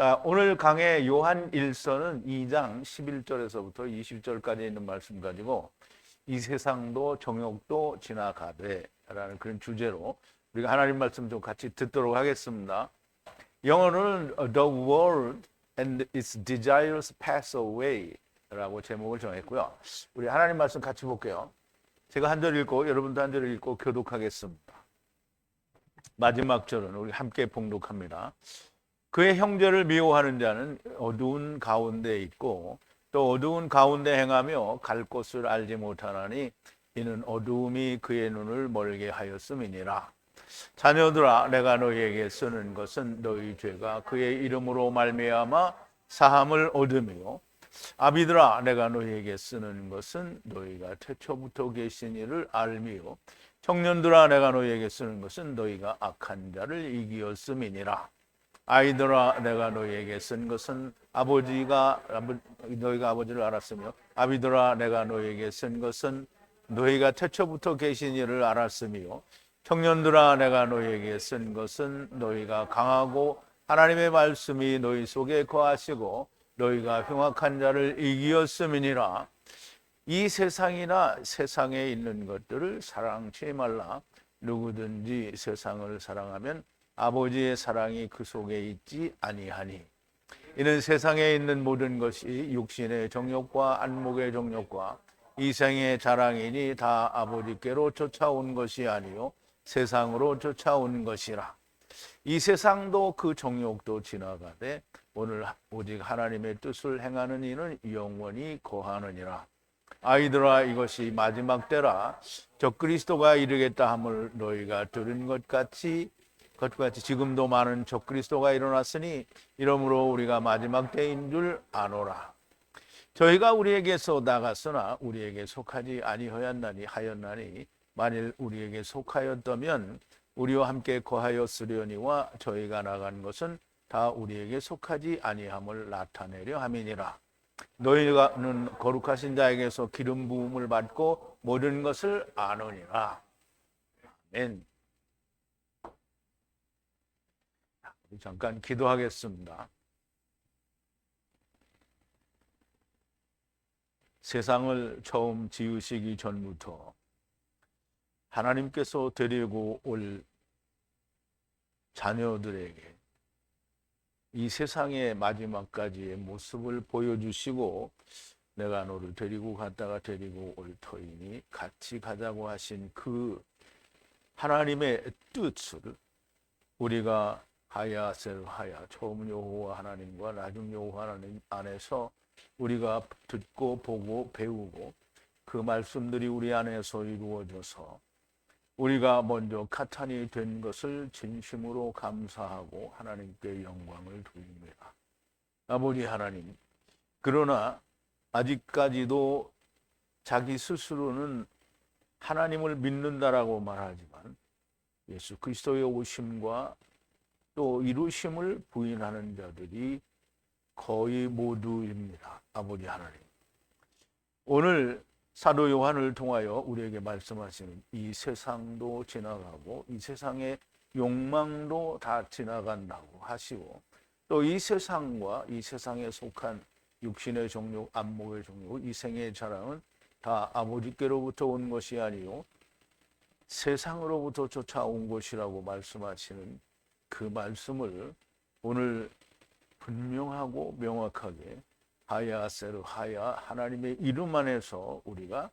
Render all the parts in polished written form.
자, 오늘 강의 요한 1서는 2장 11절에서부터 20절까지 있는 말씀 가지고 이 세상도 정욕도 지나가되 라는 그런 주제로 우리가 하나님 말씀 좀 같이 듣도록 하겠습니다. 영어로는 The world and its desires pass away 라고 제목을 정했고요. 우리 하나님 말씀 같이 볼게요. 제가 한 절 읽고 여러분도 한 절 읽고 교독하겠습니다. 마지막 절은 우리 함께 봉독합니다. 그의 형제를 미워하는 자는 어두운 가운데 있고 또 어두운 가운데 행하며 갈 곳을 알지 못하나니 이는 어두움이 그의 눈을 멀게 하였음이니라. 자녀들아, 내가 너희에게 쓰는 것은 너희 죄가 그의 이름으로 말미암아 사함을 얻으며, 아비들아, 내가 너희에게 쓰는 것은 너희가 태초부터 계신 이를 알미요, 청년들아, 내가 너희에게 쓰는 것은 너희가 악한 자를 이기었음이니라. 아이들아, 내가 너희에게 쓴 것은 너희가 아버지를 알았으며, 아비들아, 내가 너희에게 쓴 것은 너희가 태초부터 계신 이를 알았으며, 청년들아, 내가 너희에게 쓴 것은 너희가 강하고 하나님의 말씀이 너희 속에 거하시고 너희가 흉악한 자를 이기었음이니라. 이 세상이나 세상에 있는 것들을 사랑치 말라. 누구든지 세상을 사랑하면 아버지의 사랑이 그 속에 있지 아니하니, 이는 세상에 있는 모든 것이 육신의 정욕과 안목의 정욕과 이생의 자랑이니 다 아버지께로 쫓아온 것이 아니요 세상으로 쫓아온 것이라. 이 세상도 그 정욕도 지나가되 오늘 오직 하나님의 뜻을 행하는 이는 영원히 거하느니라. 아이들아, 이것이 마지막 때라. 적그리스도가 이르겠다 함을 너희가 들은 것 같이 지금도 많은 적그리스도가 일어났으니 이러므로 우리가 마지막 때인 줄 아노라. 저희가 우리에게서 나갔으나 우리에게 속하지 아니하였나니 만일 우리에게 속하였다면 우리와 함께 거하였으려니와 저희가 나간 것은 다 우리에게 속하지 아니함을 나타내려 함이니라. 너희는 거룩하신 자에게서 기름 부음을 받고 모든 것을 아노니라. 아멘. 잠깐 기도하겠습니다. 세상을 처음 지으시기 전부터 하나님께서 데리고 올 자녀들에게 이 세상의 마지막까지의 모습을 보여주시고, 내가 너를 데리고 갔다가 데리고 올 터이니 같이 가자고 하신 그 하나님의 뜻을 우리가 하야 셀하야, 처음 여호와 하나님과 나중 여호와 하나님 안에서 우리가 듣고 보고 배우고 그 말씀들이 우리 안에서 이루어져서 우리가 먼저 카탄이 된 것을 진심으로 감사하고 하나님께 영광을 돌립니다. 아버지 하나님, 그러나 아직까지도 자기 스스로는 하나님을 믿는다라고 말하지만 예수 그리스도의 오심과 또 이루심을 부인하는 자들이 거의 모두입니다. 아버지 하나님, 오늘 사도 요한을 통하여 우리에게 말씀하시는 이 세상도 지나가고 이 세상의 욕망도 다 지나간다고 하시고, 또 이 세상과 이 세상에 속한 육신의 정욕, 안목의 정욕, 이생의 자랑은 다 아버지께로부터 온 것이 아니요 세상으로부터 쫓아온 것이라고 말씀하시는 그 말씀을 오늘 분명하고 명확하게 하야세르 하야, 하나님의 이름 안에서 우리가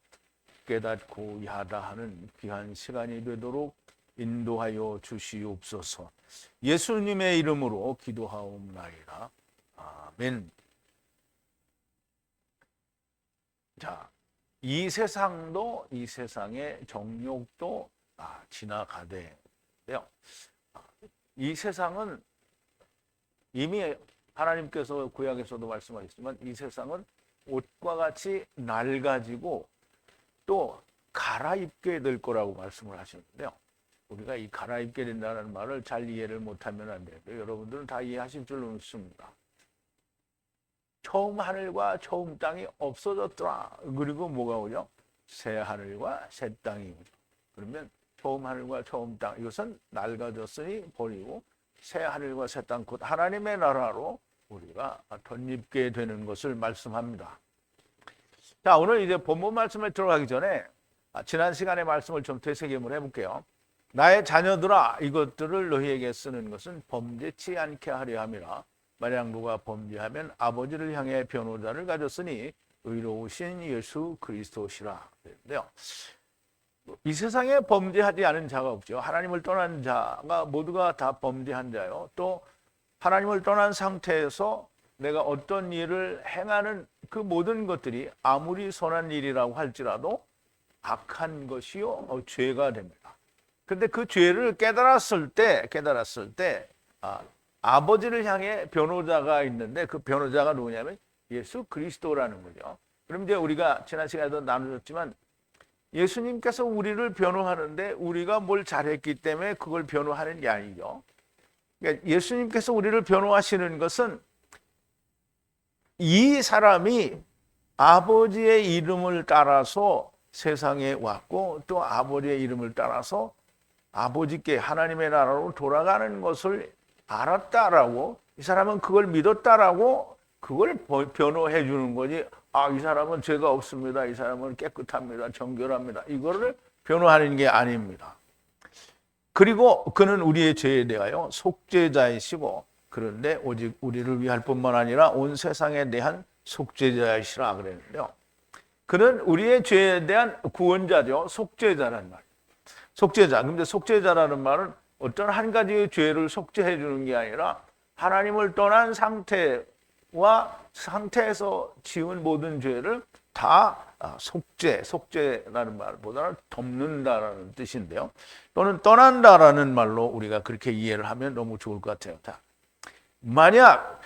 깨닫고 야다하는 귀한 시간이 되도록 인도하여 주시옵소서. 예수님의 이름으로 기도하옵나이다. 아멘. 자, 이 세상도 이 세상의 정욕도 지나가되요. 이 세상은 이미 하나님께서 구약에서도 말씀하셨지만 이 세상은 옷과 같이 낡아지고 또 갈아입게 될 거라고 말씀을 하셨는데요. 우리가 이 갈아입게 된다는 말을 잘 이해를 못하면 안 돼요. 여러분들은 다 이해하실 줄 믿습니다. 처음 하늘과 처음 땅이 없어졌더라. 그리고 뭐가 오죠? 새 하늘과 새 땅이 오죠. 그러면 처음 하늘과 처음 땅, 이것은 낡아졌으니 버리고 새 하늘과 새 땅, 곧 하나님의 나라로 우리가 덧입게 되는 것을 말씀합니다. 자, 오늘 이제 본문 말씀에 들어가기 전에 지난 시간의 말씀을 좀 되새김을 해볼게요. 나의 자녀들아, 이것들을 너희에게 쓰는 것은 범죄치 않게 하려 함이라. 만약 누가 범죄하면 아버지를 향해 변호자를 가졌으니 의로우신 예수 그리스도시라. 그런데요, 이 세상에 범죄하지 않은 자가 없죠. 하나님을 떠난 자가 모두가 다 범죄한 자요. 또 하나님을 떠난 상태에서 내가 어떤 일을 행하는 그 모든 것들이 아무리 선한 일이라고 할지라도 악한 것이요 죄가 됩니다. 그런데 그 죄를 깨달았을 때 아버지를 향해 변호자가 있는데 그 변호자가 누구냐면 예수 그리스도라는 거죠. 그럼 이제 우리가 지난 시간에도 나누었지만 예수님께서 우리를 변호하는데 우리가 뭘 잘했기 때문에 그걸 변호하는 게 아니죠. 그러니까 예수님께서 우리를 변호하시는 것은 이 사람이 아버지의 이름을 따라서 세상에 왔고 또 아버지의 이름을 따라서 아버지께 하나님의 나라로 돌아가는 것을 알았다라고, 이 사람은 그걸 믿었다라고 그걸 변호해 주는 거지. 아, 이 사람은 죄가 없습니다. 이 사람은 깨끗합니다. 정결합니다. 이거를 변호하는 게 아닙니다. 그리고 그는 우리의 죄에 대하여 속죄자이시고, 그런데 오직 우리를 위할 뿐만 아니라 온 세상에 대한 속죄자이시라 그랬는데요. 그는 우리의 죄에 대한 구원자죠. 속죄자란 말이에요. 속죄자. 근데 속죄자라는 말은 어떤 한 가지의 죄를 속죄해 주는 게 아니라 하나님을 떠난 상태에서 지은 모든 죄를 다 속죄라는 말보다는 덮는다라는 뜻인데요. 또는 떠난다라는 말로 우리가 그렇게 이해를 하면 너무 좋을 것 같아요. 자, 만약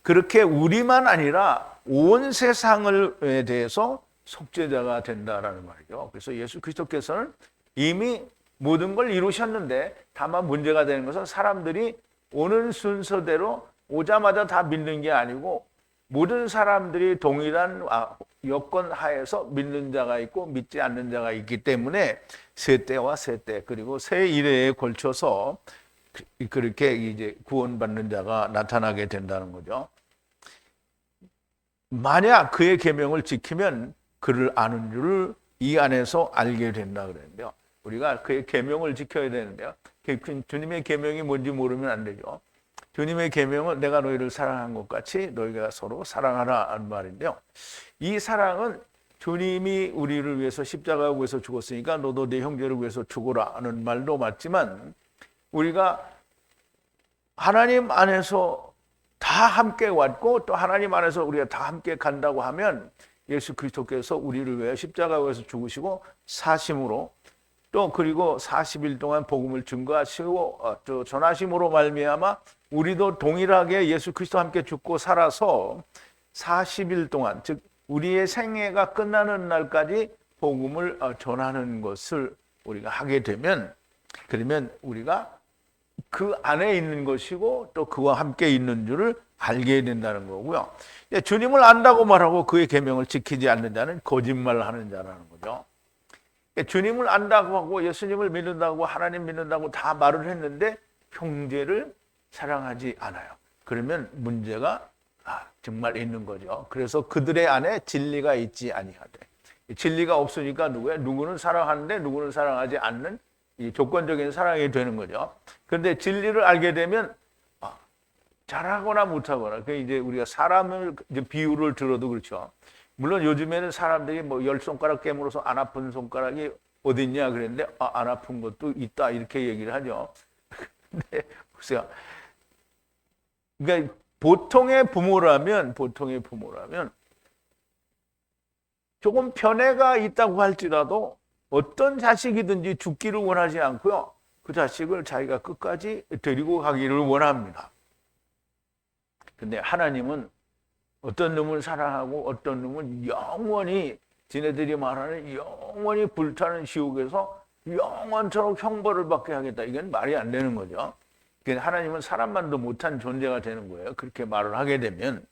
그렇게 우리만 아니라 온 세상에 대해서 속죄자가 된다라는 말이죠. 그래서 예수 그리스도께서는 이미 모든 걸 이루셨는데 다만 문제가 되는 것은 사람들이 오는 순서대로 오자마자 다 믿는 게 아니고 모든 사람들이 동일한 여건 하에서 믿는 자가 있고 믿지 않는 자가 있기 때문에 세때와 세때 그리고 세 이래에 걸쳐서 그렇게 이제 구원받는 자가 나타나게 된다는 거죠. 만약 그의 계명을 지키면 그를 아는 줄을 이 안에서 알게 된다 그랬는데요. 우리가 그의 계명을 지켜야 되는데요. 주님의 계명이 뭔지 모르면 안 되죠. 주님의 계명은 내가 너희를 사랑한 것 같이 너희가 서로 사랑하라 하는 말인데요. 이 사랑은 주님이 우리를 위해서 십자가에 위해서 죽었으니까 너도 내 형제를 위해서 죽어라 하는 말도 맞지만, 우리가 하나님 안에서 다 함께 왔고 또 하나님 안에서 우리가 다 함께 간다고 하면 예수 그리스도께서 우리를 위해 십자가에 위해서 죽으시고 사심으로 또 그리고 40일 동안 복음을 증거하시고 또 전하심으로 말미암아 우리도 동일하게 예수 그리스도와 함께 죽고 살아서 40일 동안, 즉 우리의 생애가 끝나는 날까지 복음을 전하는 것을 우리가 하게 되면, 그러면 우리가 그 안에 있는 것이고 또 그와 함께 있는 줄을 알게 된다는 거고요. 주님을 안다고 말하고 그의 계명을 지키지 않는 자는 거짓말하는 자라는 거죠. 주님을 안다고 하고 예수님을 믿는다고 하나님 믿는다고 다 말을 했는데 형제를 사랑하지 않아요. 그러면 문제가 정말 있는 거죠. 그래서 그들의 안에 진리가 있지 아니하되, 진리가 없으니까 누구는 사랑하는데 누구는 사랑하지 않는 이 조건적인 사랑이 되는 거죠. 그런데 진리를 알게 되면 잘하거나 못하거나, 그 이제 우리가 사람을 이제 비유를 들어도 그렇죠. 물론 요즘에는 사람들이 뭐 10손가락 깨물어서 안 아픈 손가락이 어딨냐 그랬는데 안 아픈 것도 있다 이렇게 얘기를 하죠. 근데 보세요. 그러니까 보통의 부모라면 조금 편애가 있다고 할지라도 어떤 자식이든지 죽기를 원하지 않고요. 그 자식을 자기가 끝까지 데리고 가기를 원합니다. 근데 하나님은 어떤 놈을 사랑하고 어떤 놈은 영원히, 지네들이 말하는 영원히 불타는 지옥에서 영원토록 형벌을 받게 하겠다. 이건 말이 안 되는 거죠. 하나님은 사람만도 못한 존재가 되는 거예요. 그렇게 말을 하게 되면.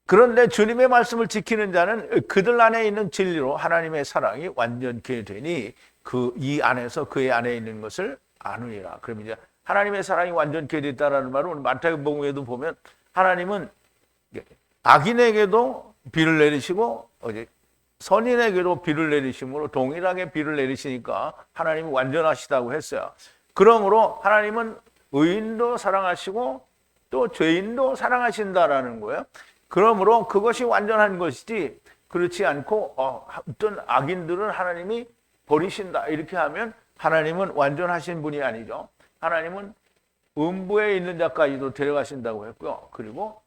그런데 주님의 말씀을 지키는 자는 그들 안에 있는 진리로 하나님의 사랑이 완전케 되니 이 안에서 그의 안에 있는 것을 아느니라. 그러면 이제 하나님의 사랑이 완전케 됐다라는 말은 오늘 마태복음에도 보면 하나님은 악인에게도 비를 내리시고 선인에게도 비를 내리심으로 동일하게 비를 내리시니까 하나님이 완전하시다고 했어요. 그러므로 하나님은 의인도 사랑하시고 또 죄인도 사랑하신다라는 거예요. 그러므로 그것이 완전한 것이지 그렇지 않고 어떤 악인들은 하나님이 버리신다 이렇게 하면 하나님은 완전하신 분이 아니죠. 하나님은 음부에 있는 자까지도 데려가신다고 했고요. 그리고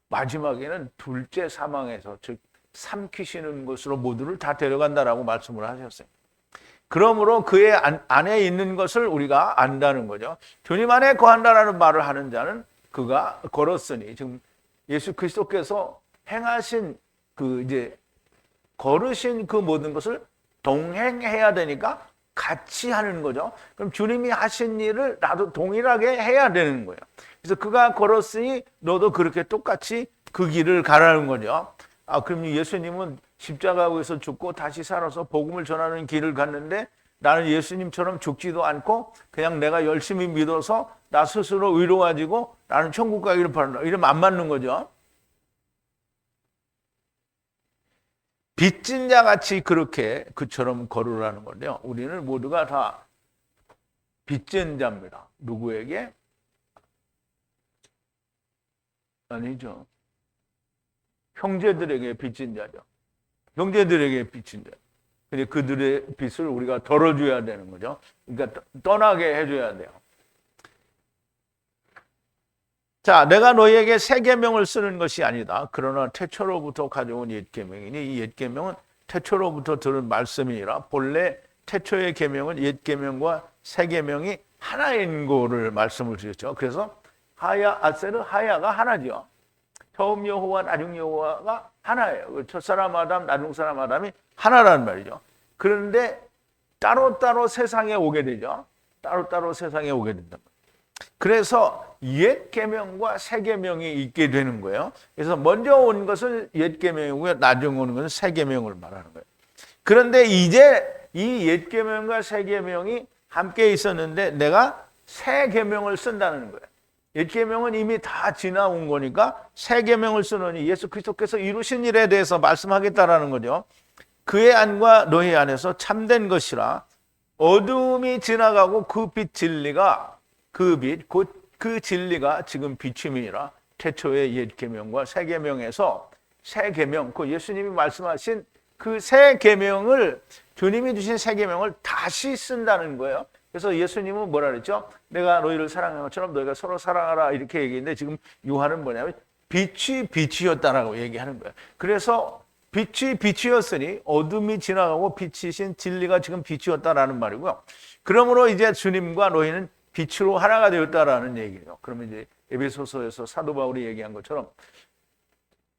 마지막에는 둘째 사망에서 즉 삼키시는 것으로 모두를 다 데려간다라고 말씀을 하셨어요. 그러므로 그의 안에 있는 것을 우리가 안다는 거죠. 주님 안에 거한다라는 말을 하는 자는 그가 걸었으니 지금 예수 그리스도께서 행하신 걸으신 그 모든 것을 동행해야 되니까 같이 하는 거죠. 그럼 주님이 하신 일을 나도 동일하게 해야 되는 거예요. 그래서 그가 걸었으니 너도 그렇게 똑같이 그 길을 가라는 거죠. 그럼 예수님은 십자가에서 죽고 다시 살아서 복음을 전하는 길을 갔는데 나는 예수님처럼 죽지도 않고 그냥 내가 열심히 믿어서 나 스스로 의로워지고 나는 천국 가기를 바란다. 이러면 안 맞는 거죠. 빚진 자 같이 그렇게 그처럼 걸으라는 건데요. 우리는 모두가 다 빚진 자입니다. 누구에게? 아니죠. 형제들에게 빚진 자죠. 형제들에게 빚진 자. 근데 그들의 빚을 우리가 덜어줘야 되는 거죠. 그러니까 떠나게 해줘야 돼요. 자, 내가 너희에게 새 계명을 쓰는 것이 아니다. 그러나 태초로부터 가져온 옛 계명이니 이 옛 계명은 태초로부터 들은 말씀이니라. 본래 태초의 계명은 옛 계명과 새 계명이 하나인 거를 말씀을 드렸죠. 그래서 하야 아세르 하야가 하나죠. 처음 여호와 나중 여호와가 하나예요. 첫사람 아담 나중 사람 아담이 하나라는 말이죠. 그런데 따로따로 세상에 오게 되죠. 따로따로 세상에 오게 된다. 그래서 옛 계명과 새 계명이 있게 되는 거예요. 그래서 먼저 온 것은 옛 계명이고요. 나중에 오는 것은 새 계명을 말하는 거예요. 그런데 이제 이 옛 계명과 새 계명이 함께 있었는데 내가 새 계명을 쓴다는 거예요. 옛 계명은 이미 다 지나온 거니까 새 계명을 쓰노니 예수 그리스도께서 이루신 일에 대해서 말씀하겠다라는 거죠. 그의 안과 너희 안에서 참된 것이라. 어두움이 지나가고 그 빛 진리가 그 진리가 지금 비춤이라. 태초의 옛 계명과 새 계명에서 새 계명, 그 예수님이 말씀하신 그 새 계명을 주님이 주신 새 계명을 다시 쓴다는 거예요. 그래서 예수님은 뭐라 그랬죠? 내가 너희를 사랑한 것처럼 너희가 서로 사랑하라 이렇게 얘기했는데 지금 요한은 뭐냐면 빛이 빛이었다라고 얘기하는 거예요. 그래서 빛이 빛이었으니 어둠이 지나가고 빛이신 진리가 지금 빛이었다라는 말이고요. 그러므로 이제 주님과 너희는 빛으로 하나가 되었다라는 얘기예요. 그러면 이제 에베소서에서 사도 바울이 얘기한 것처럼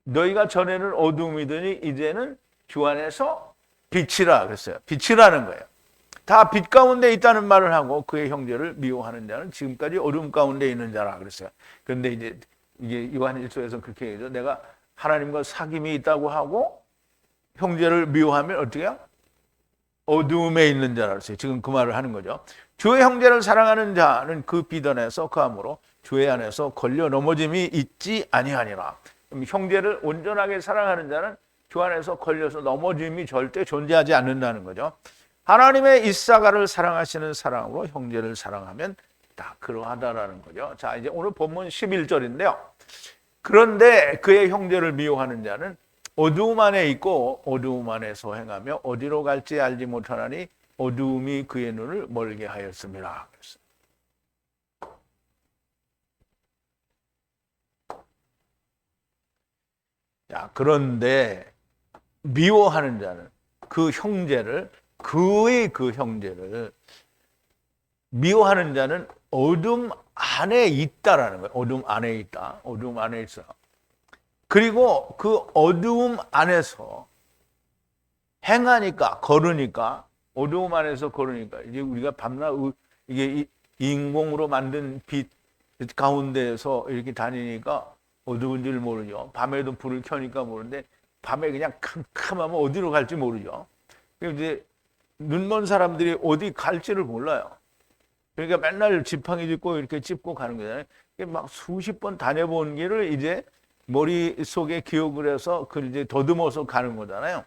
너희가 전에는 어둠이더니 이제는 주 안에서 빛이라 그랬어요. 빛이라는 거예요. 다 빛 가운데 있다는 말을 하고 그의 형제를 미워하는 자는 지금까지 어둠 가운데 있는 자라 그랬어요. 그런데 이게 요한 1서에서 그렇게 얘기하죠. 내가 하나님과 사귐이 있다고 하고 형제를 미워하면 어떻게 해요? 어둠에 있는 자라 그랬어요. 지금 그 말을 하는 거죠. 주의 형제를 사랑하는 자는 그 빛 안에서 거함으로 주의 안에서 걸려 넘어짐이 있지 아니하니라. 그럼 형제를 온전하게 사랑하는 자는 주 안에서 걸려서 넘어짐이 절대 존재하지 않는다는 거죠. 하나님의 이사가를 사랑하시는 사랑으로 형제를 사랑하면 다 그러하다라는 거죠. 자, 이제 오늘 본문 11절인데요. 그런데 그의 형제를 미워하는 자는 어두움 안에 있고 어두움 안에서 행하며 어디로 갈지 알지 못하나니 어두움이 그의 눈을 멀게 하였습니다. 자, 그런데 미워하는 자는 그 형제를 미워하는 자는 어둠 안에 있다라는 거예요. 어둠 안에 있다. 어둠 안에 있어. 그리고 그 어두움 안에서 행하니까, 걸으니까, 어두움 안에서 걸으니까, 이제 우리가 밤낮, 이게 인공으로 만든 빛 가운데에서 이렇게 다니니까 어두운 줄 모르죠. 밤에도 불을 켜니까 모르는데, 밤에 그냥 캄캄하면 어디로 갈지 모르죠. 이제 눈먼 사람들이 어디 갈지를 몰라요. 그러니까 맨날 지팡이 짚고 이렇게 짚고 가는 거잖아요. 막 수십 번 다녀본 길을 이제 머릿속에 기억을 해서 그걸 이제 더듬어서 가는 거잖아요.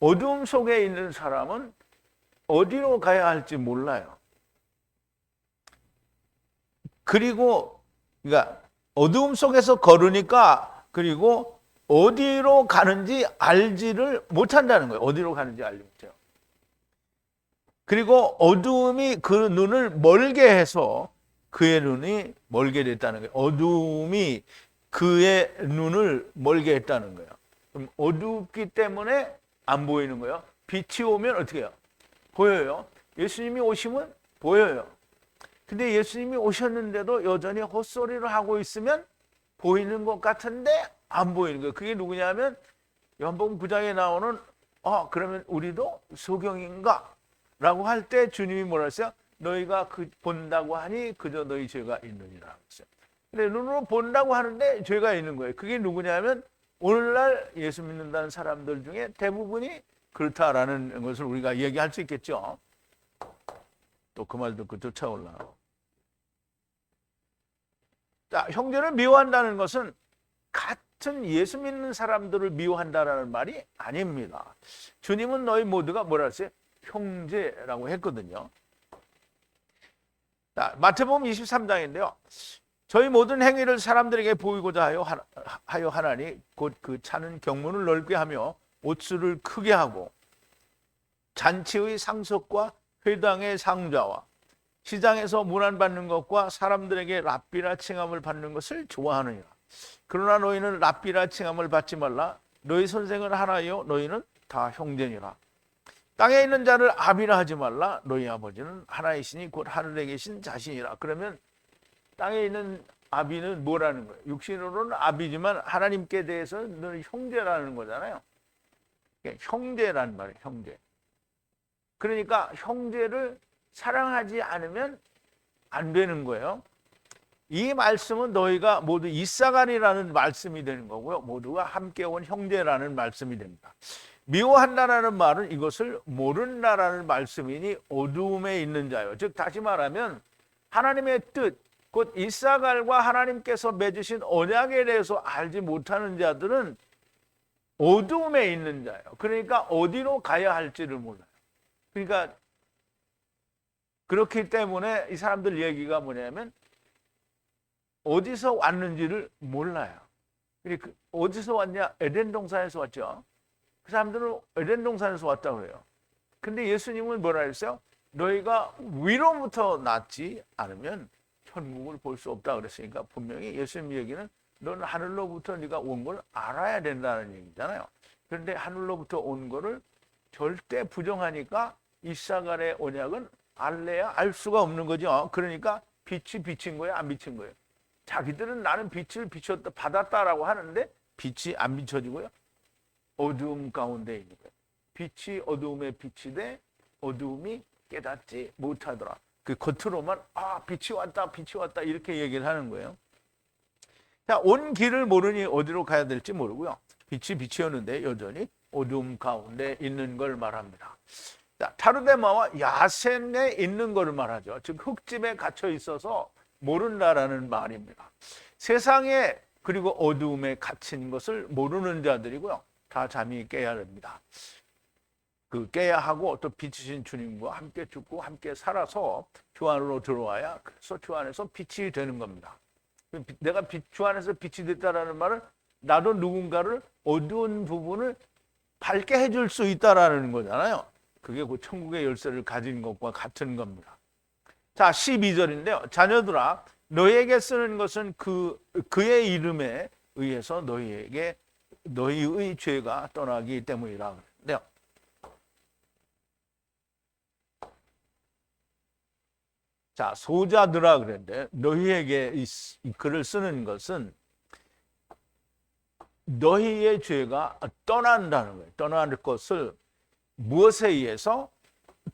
어둠 속에 있는 사람은 어디로 가야 할지 몰라요. 그리고 그러니까 어둠 속에서 걸으니까 그리고 어디로 가는지 알지를 못한다는 거예요. 어디로 가는지 알지 못해요. 그리고 어둠이 그 눈을 멀게 해서 그의 눈이 멀게 됐다는 거예요. 어둠이 그의 눈을 멀게 했다는 거예요. 그럼 어둡기 때문에 안 보이는 거예요. 빛이 오면 어떻게 해요? 보여요. 예수님이 오시면 보여요. 근데 예수님이 오셨는데도 여전히 헛소리를 하고 있으면 보이는 것 같은데 안 보이는 거예요. 그게 누구냐면 요한복음 9장에 나오는 그러면 우리도 소경인가? 라고 할 때 주님이 뭐라 했어요? 너희가 본다고 하니 그저 너희 죄가 있느니라 했어요. 근데 눈으로 본다고 하는데 죄가 있는 거예요. 그게 누구냐면 오늘날 예수 믿는다는 사람들 중에 대부분이 그렇다라는 것을 우리가 얘기할 수 있겠죠. 또 그 말 듣고 쫓아올라. 자, 형제를 미워한다는 것은 같은 예수 믿는 사람들을 미워한다라는 말이 아닙니다. 주님은 너희 모두가 뭐라 했어요? 형제라고 했거든요. 자, 마태복음 23장인데요. 저희 모든 행위를 사람들에게 보이고자 하여 하나니 곧 그 차는 경문을 넓게 하며 옷수를 크게 하고 잔치의 상석과 회당의 상좌와 시장에서 문안받는 것과 사람들에게 랍비라 칭함을 받는 것을 좋아하느니라. 그러나 너희는 랍비라 칭함을 받지 말라. 너희 선생은 하나요 너희는 다 형제니라. 땅에 있는 자를 아비라 하지 말라. 너희 아버지는 하나이시니 곧 하늘에 계신 자신이라. 그러면 땅에 있는 아비는 뭐라는 거예요? 육신으로는 아비지만 하나님께 대해서는 형제라는 거잖아요. 형제라는 말이에요. 형제. 그러니까 형제를 사랑하지 않으면 안 되는 거예요. 이 말씀은 너희가 모두 이사가리라는 말씀이 되는 거고요. 모두가 함께 온 형제라는 말씀이 됩니다. 미워한다라는 말은 이것을 모른다라는 말씀이니 어두움에 있는 자요. 즉 다시 말하면 하나님의 뜻, 곧 이사갈과 하나님께서 맺으신 언약에 대해서 알지 못하는 자들은 어두움에 있는 자예요. 그러니까 어디로 가야 할지를 몰라요. 그러니까 그렇기 때문에 이 사람들 얘기가 뭐냐면 어디서 왔는지를 몰라요. 어디서 왔냐? 에덴 동산에서 왔죠. 그 사람들은 에덴 동산에서 왔다고 그래요. 근데 예수님은 뭐라 했어요? 너희가 위로부터 났지 않으면 천국을 볼 수 없다 그랬으니까 분명히 예수님 얘기는 너는 하늘로부터 네가 온 걸 알아야 된다는 얘기잖아요. 그런데 하늘로부터 온 거를 절대 부정하니까 이사갈의 언약은 알래야 알 수가 없는 거죠. 그러니까 빛이 비친 거예요, 안 비친 거예요? 자기들은 나는 빛을 받았다라고 하는데 빛이 안 비춰지고요. 어두움 가운데 있는 거예요. 빛이 어두움에 비치되 어두움이 깨닫지 못하더라. 그 겉으로만 빛이 왔다 이렇게 얘기를 하는 거예요. 자, 온 길을 모르니 어디로 가야 될지 모르고요. 빛이 비치었는데 여전히 어두움 가운데 있는 걸 말합니다. 자, 타르데마와 야센에 있는 걸 말하죠. 즉 흙집에 갇혀 있어서 모른다라는 말입니다. 세상에 그리고 어두움에 갇힌 것을 모르는 자들이고요. 다 잠이 깨야 됩니다. 깨야 하고 또 빛이신 주님과 함께 죽고 함께 살아서 주 안으로 들어와야 그래서 주 안에서 빛이 되는 겁니다. 내가 주 안에서 빛이 됐다라는 말은 나도 누군가를 어두운 부분을 밝게 해줄 수 있다라는 거잖아요. 그게 그 천국의 열쇠를 가진 것과 같은 겁니다. 자, 12절인데요. 자녀들아, 너희에게 쓰는 것은 그의 이름에 의해서 너희의 죄가 떠나기 때문이라 그랬는데요. 자, 소자들아 그랬는데 너희에게 이 글을 쓰는 것은 너희의 죄가 떠난다는 거예요. 떠날 것을 무엇에 의해서?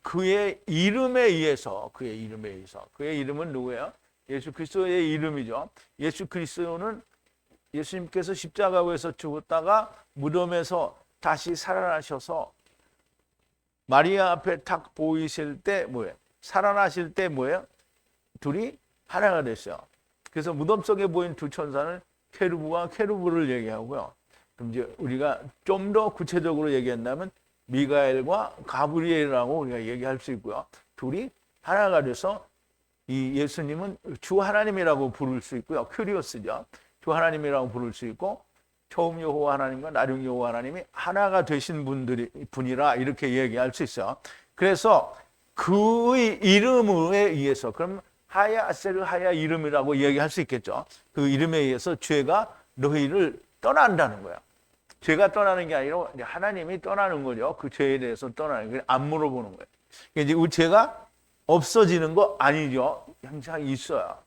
그의 이름에 의해서. 그의 이름은 누구예요? 예수 그리스도의 이름이죠. 예수 그리스도는 예수님께서 십자가에서 죽었다가 무덤에서 다시 살아나셔서 마리아 앞에 탁 보이실 때 뭐예요? 살아나실 때 뭐예요? 둘이 하나가 됐어요. 그래서 무덤 속에 보인 두 천사는 케루브와 케루브를 얘기하고요. 그럼 이제 우리가 좀 더 구체적으로 얘기한다면 미가엘과 가브리엘이라고 우리가 얘기할 수 있고요. 둘이 하나가 돼서 이 예수님은 주 하나님이라고 부를 수 있고요. 큐리오스죠. 주 하나님이라고 부를 수 있고 처음 여호와 하나님과 나중 여호와 하나님이 하나가 되신 분이라 이렇게 얘기할 수 있어요. 그래서 그의 이름에 의해서 그럼 하야 아세르 하야 이름이라고 얘기할 수 있겠죠. 그 이름에 의해서 죄가 너희를 떠난다는 거야. 죄가 떠나는 게 아니라 하나님이 떠나는 거죠. 그 죄에 대해서 떠나는 거예요. 안 물어보는 거예요. 이제 우리 죄가 없어지는 거 아니죠. 항상 있어요.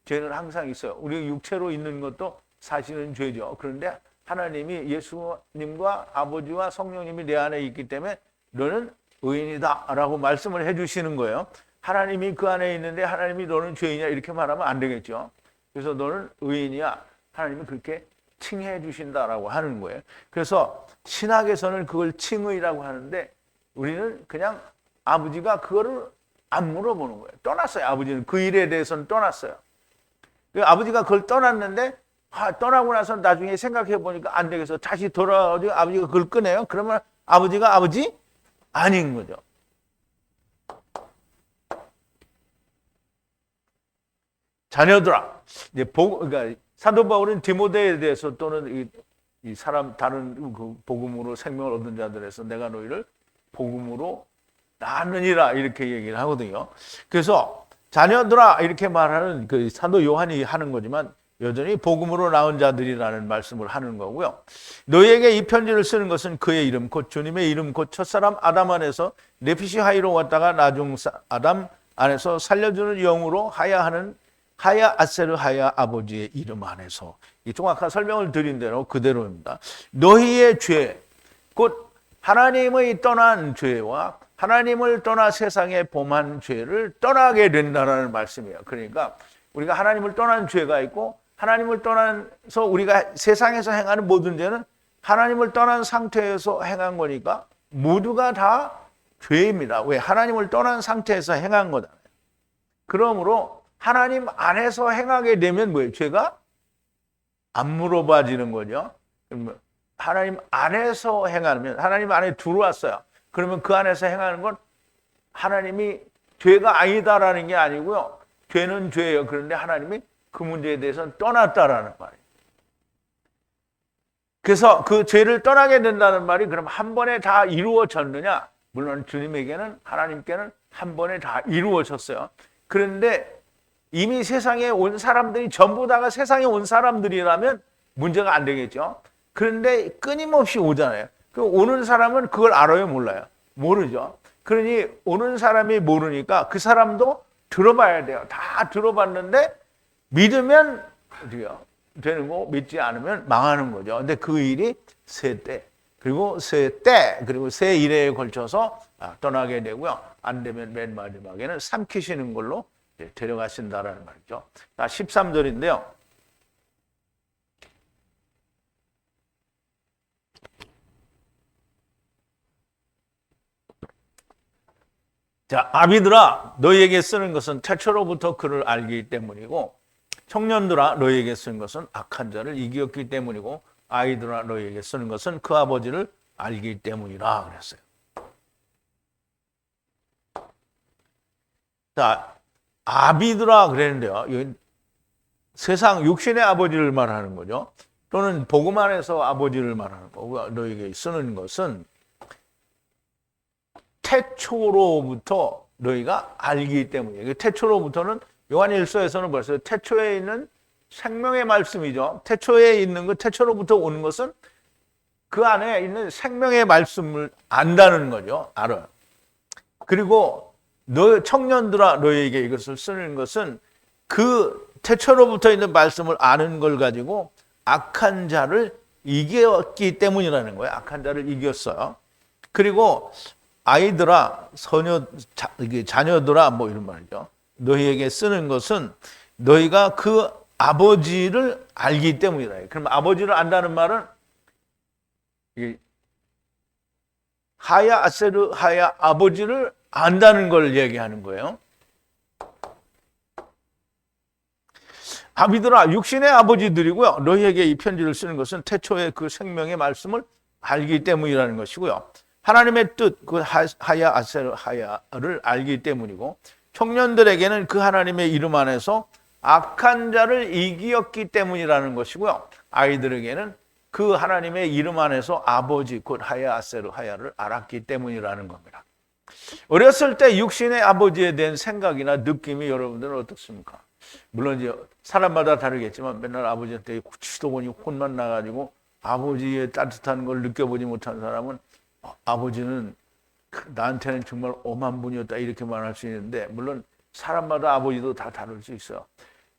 죄는 항상 있어요. 우리 육체로 있는 것도 사실은 죄죠. 그런데 하나님이 예수님과 아버지와 성령님이 내 안에 있기 때문에 너는 의인이다 라고 말씀을 해주시는 거예요. 하나님이 그 안에 있는데 하나님이 너는 죄인이야 이렇게 말하면 안 되겠죠. 그래서 너는 의인이야. 하나님이 그렇게 칭해 주신다라고 하는 거예요. 그래서 신학에서는 그걸 칭의라고 하는데 우리는 그냥 아버지가 그거를 안 물어보는 거예요. 떠났어요. 아버지는 그 일에 대해서는 떠났어요. 아버지가 그걸 떠났는데 떠나고 나서 나중에 생각해 보니까 안 되겠어. 다시 돌아오지 아버지가 그걸 꺼내요. 그러면 아버지가 아버지 아닌 거죠. 자녀들아, 이제 그러니까 사도 바울은 디모데에 대해서 또는 이 사람 다른 그 복음으로 생명을 얻은 자들에서 내가 너희를 복음으로 낳느니라 이렇게 얘기를 하거든요. 그래서 자녀들아 이렇게 말하는 그 사도 요한이 하는 거지만 여전히 복음으로 낳은 자들이라는 말씀을 하는 거고요. 너희에게 이 편지를 쓰는 것은 그의 이름 곧 주님의 이름 곧 첫사람 아담 안에서 네피시 하이로 왔다가 나중 아담 안에서 살려주는 영으로 하야하는 하야 아세르 하야 아버지의 이름 안에서 이 정확한 설명을 드린 대로 그대로입니다. 너희의 죄 곧 하나님의 떠난 죄와 하나님을 떠나 세상에 범한 죄를 떠나게 된다는 말씀이에요. 그러니까 우리가 하나님을 떠난 죄가 있고 하나님을 떠나서 우리가 세상에서 행하는 모든 죄는 하나님을 떠난 상태에서 행한 거니까 모두가 다 죄입니다. 왜? 하나님을 떠난 상태에서 행한 거잖아요. 그러므로 하나님 안에서 행하게 되면 뭐예요? 죄가 안 물어봐지는 거죠. 하나님 안에서 행하면 하나님 안에 들어왔어요. 그러면 그 안에서 행하는 건 하나님이 죄가 아니다라는 게 아니고요. 죄는 죄예요. 그런데 하나님이 그 문제에 대해서는 떠났다라는 말이에요. 그래서 그 죄를 떠나게 된다는 말이 그럼 한 번에 다 이루어졌느냐? 물론 주님에게는 하나님께는 한 번에 다 이루어졌어요. 그런데 이미 세상에 온 사람들이 전부 다가 세상에 온 사람들이라면 문제가 안 되겠죠. 그런데 끊임없이 오잖아요. 그 오는 사람은 그걸 알아요, 몰라요? 모르죠. 그러니 오는 사람이 모르니까 그 사람도 들어봐야 돼요. 다 들어봤는데 믿으면 어떻게요? 되는 거 믿지 않으면 망하는 거죠. 근데 그 일이 세 때 그리고 세 때 그리고 세 일에 걸쳐서 떠나게 되고요. 안 되면 맨 마지막에는 삼키시는 걸로 데려가신다라는 말이죠. 13절인데요. 자, 아비들아 너희에게 쓰는 것은 태초로부터 그를 알기 때문이고 청년들아 너희에게 쓰는 것은 악한 자를 이겼기 때문이고 아이들아 너희에게 쓰는 것은 그 아버지를 알기 때문이라 그랬어요. 자, 아비들아 그랬는데요. 세상 육신의 아버지를 말하는 거죠. 또는 복음 안에서 아버지를 말하는 거고 너희에게 쓰는 것은 태초로부터 너희가 알기 때문이에요. 태초로부터는 요한일서에서는 벌써 태초에 있는 생명의 말씀이죠. 태초에 있는 것, 태초로부터 오는 것은 그 안에 있는 생명의 말씀을 안다는 거죠. 알아요. 그리고 너 청년들아 너희에게 이것을 쓰는 것은 그 태초로부터 있는 말씀을 아는 걸 가지고 악한 자를 이겼기 때문이라는 거예요. 악한 자를 이겼어요. 그리고 아이들아, 자녀들아 뭐 이런 말이죠. 너희에게 쓰는 것은 너희가 그 아버지를 알기 때문이다. 그럼 아버지를 안다는 말은 하야 아세르 하야 아버지를 안다는 걸 얘기하는 거예요. 아비들아 육신의 아버지들이고요. 너희에게 이 편지를 쓰는 것은 태초의 그 생명의 말씀을 알기 때문이라는 것이고요. 하나님의 뜻, 그 하야 아세르 하야를 알기 때문이고, 청년들에게는 그 하나님의 이름 안에서 악한 자를 이기었기 때문이라는 것이고요. 아이들에게는 그 하나님의 이름 안에서 아버지 곧 하야 아세르 하야를 알았기 때문이라는 겁니다. 어렸을 때 육신의 아버지에 대한 생각이나 느낌이 여러분들은 어떻습니까? 물론 이제 사람마다 다르겠지만 맨날 아버지한테 치도보니 혼만 나가지고 아버지의 따뜻한 걸 느껴보지 못한 사람은 아버지는 나한테는 정말 엄한 분이었다 이렇게 말할 수 있는데, 물론 사람마다 아버지도 다 다를 수 있어요.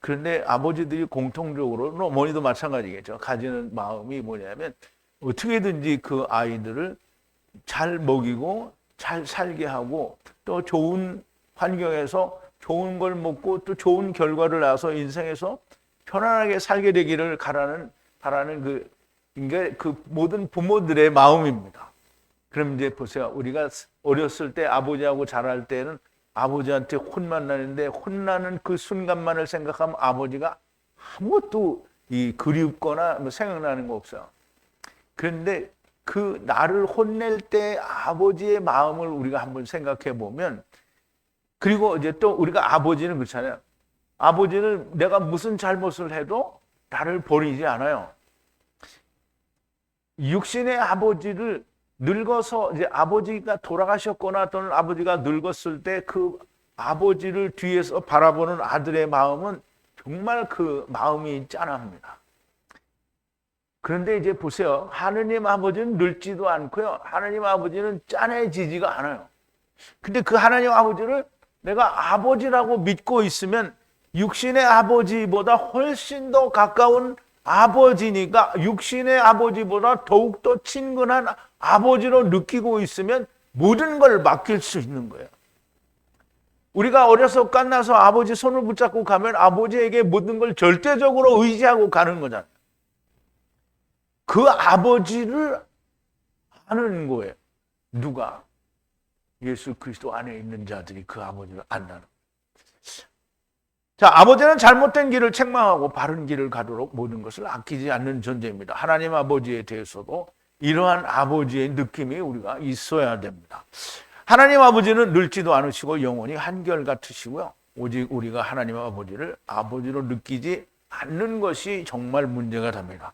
그런데 아버지들이 공통적으로, 어머니도 마찬가지겠죠, 가지는 마음이 뭐냐면 어떻게든지 그 아이들을 잘 먹이고 잘 살게 하고 또 좋은 환경에서 좋은 걸 먹고 또 좋은 결과를 낳아서 인생에서 편안하게 살게 되기를 바라는 그 모든 부모들의 마음입니다. 그럼 이제 보세요. 우리가 어렸을 때 아버지하고 자랄 때는 아버지한테 혼만 나는데, 혼나는 그 순간만을 생각하면 아버지가 아무것도 그립거나 생각나는 거 없어요. 그런데 그 나를 혼낼 때 아버지의 마음을 우리가 한번 생각해 보면, 그리고 이제 또 우리가 아버지는 그렇잖아요. 아버지는 내가 무슨 잘못을 해도 나를 버리지 않아요. 육신의 아버지를 늙어서 이제 아버지가 돌아가셨거나 또는 아버지가 늙었을 때 그 아버지를 뒤에서 바라보는 아들의 마음은 정말 그 마음이 짠합니다. 그런데 이제 보세요. 하느님 아버지는 늙지도 않고요. 하느님 아버지는 짠해지지가 않아요. 근데 그 하나님 아버지를 내가 아버지라고 믿고 있으면 육신의 아버지보다 훨씬 더 가까운 아버지니까 육신의 아버지보다 더욱더 친근한 아버지로 느끼고 있으면 모든 걸 맡길 수 있는 거예요. 우리가 어려서 깐나서 아버지 손을 붙잡고 가면 아버지에게 모든 걸 절대적으로 의지하고 가는 거잖아요. 그 아버지를 아는 거예요. 누가? 예수 그리스도 안에 있는 자들이 그 아버지를 안다는 거예요. 자, 아버지는 잘못된 길을 책망하고 바른 길을 가도록 모든 것을 아끼지 않는 존재입니다. 하나님 아버지에 대해서도 이러한 아버지의 느낌이 우리가 있어야 됩니다. 하나님 아버지는 늙지도 않으시고 영원히 한결같으시고요. 오직 우리가 하나님 아버지를 아버지로 느끼지 않는 것이 정말 문제가 됩니다.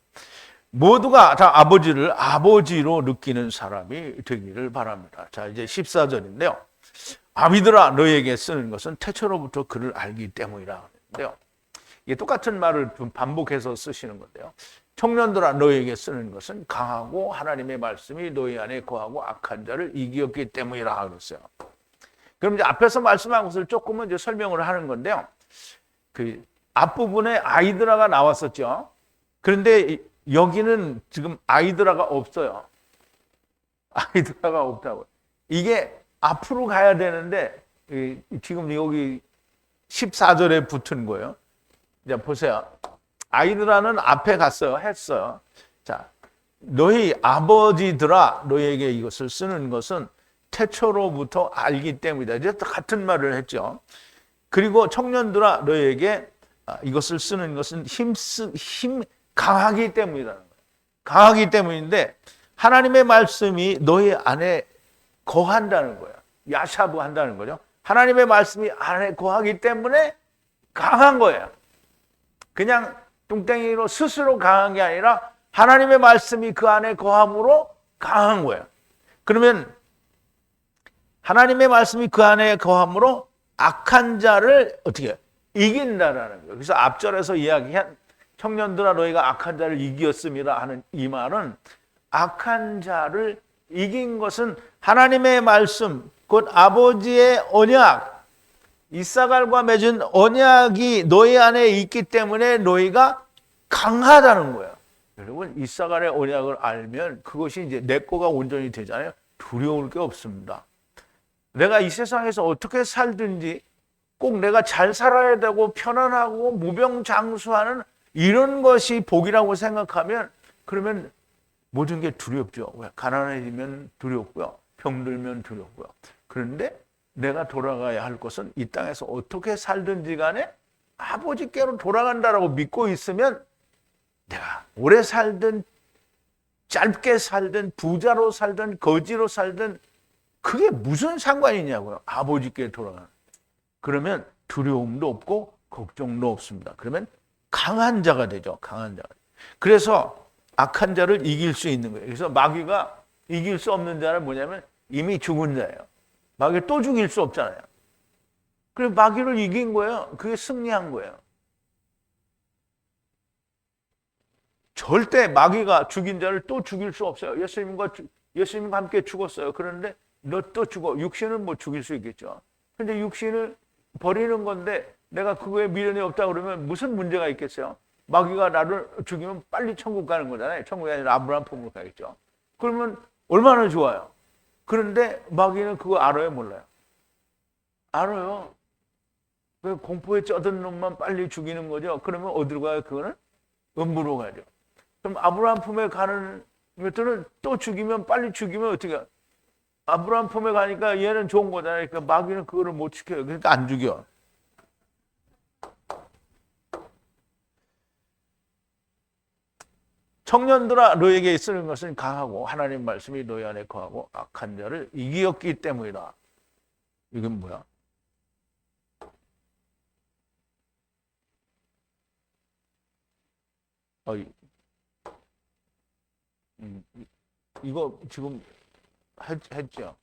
모두가 다 아버지를 아버지로 느끼는 사람이 되기를 바랍니다. 자, 이제 14절인데요. 아비들아 너희에게 쓰는 것은 태초로부터 그를 알기 때문이라 하는데요. 이게 똑같은 말을 좀 반복해서 쓰시는 건데요. 청년들아 너희에게 쓰는 것은 강하고 하나님의 말씀이 너희 안에 거하고 악한 자를 이기었기 때문이라 그랬어요. 그럼 이제 앞에서 말씀한 것을 조금은 이제 설명을 하는 건데요. 그 앞부분에 아이들아가 나왔었죠. 그런데 여기는 지금 아이들아가 없어요. 아이들아가 없다고요. 이게 앞으로 가야 되는데 지금 여기 14절에 붙은 거예요. 자, 보세요. 아이들아는 앞에 갔어요. 했어요. 자, 너희 아버지들아 너희에게 이것을 쓰는 것은 태초로부터 알기 때문이다. 이제 같은 말을 했죠. 그리고 청년들아 너희에게 이것을 쓰는 것은 힘 강하기 때문이라는 거예요. 강하기 때문인데 하나님의 말씀이 너희 안에 거한다는 거예요. 야샤브 한다는 거죠. 하나님의 말씀이 안에 거하기 때문에 강한 거예요. 그냥 뚱땡이로 스스로 강한 게 아니라 하나님의 말씀이 그 안에 거함으로 강한 거예요. 그러면 하나님의 말씀이 그 안에 거함으로 악한 자를 어떻게 이긴다라는 거예요. 그래서 앞절에서 이야기한 청년들아 너희가 악한 자를 이기었음이라 하는 이 말은 악한 자를 이긴 것은 하나님의 말씀, 곧 아버지의 언약, 이사갈과 맺은 언약이 너희 안에 있기 때문에 너희가 강하다는 거예요. 여러분, 이사갈의 언약을 알면 그것이 이제 내 거가 온전히 되잖아요. 두려울 게 없습니다. 내가 이 세상에서 어떻게 살든지 꼭 내가 잘 살아야 되고 편안하고 무병장수하는 이런 것이 복이라고 생각하면 그러면 모든 게 두렵죠. 왜? 가난해지면 두렵고요. 병들면 두렵고요. 그런데 내가 돌아가야 할 것은 이 땅에서 어떻게 살든지 간에 아버지께로 돌아간다라고 믿고 있으면 내가 오래 살든 짧게 살든 부자로 살든 거지로 살든 그게 무슨 상관이냐고요. 아버지께 돌아가는. 그러면 두려움도 없고 걱정도 없습니다. 그러면 강한 자가 되죠. 강한 자가. 그래서 악한 자를 이길 수 있는 거예요. 그래서 마귀가 이길 수 없는 자는 뭐냐면 이미 죽은 자예요. 마귀를 또 죽일 수 없잖아요. 그래서 마귀를 이긴 거예요. 그게 승리한 거예요. 절대 마귀가 죽인 자를 또 죽일 수 없어요. 예수님과 함께 죽었어요. 그런데 너 또 죽어. 육신은 뭐 죽일 수 있겠죠. 근데 육신을 버리는 건데 내가 그거에 미련이 없다 그러면 무슨 문제가 있겠어요? 마귀가 나를 죽이면 빨리 천국 가는 거잖아요. 천국이 아니라 아브라함 품으로 가겠죠. 그러면 얼마나 좋아요. 그런데 마귀는 그거 알아요, 몰라요? 알아요. 그 공포에 쩌든 놈만 빨리 죽이는 거죠. 그러면 어디로 가요? 그거는 음부로 가죠. 그럼 아브라함 품에 가는 것들은 또 죽이면 빨리 죽이면 어떻게 해요? 아브라함 품에 가니까 얘는 좋은 거잖아요. 그러니까 마귀는 그거를 못 지켜요. 그러니까 안 죽여. 청년들아 너에게 쓰는 것은 강하고 하나님 말씀이 너희 안에 거하고 악한 자를 이기었기 때문이다. 이건 뭐야? 이거 지금 했죠.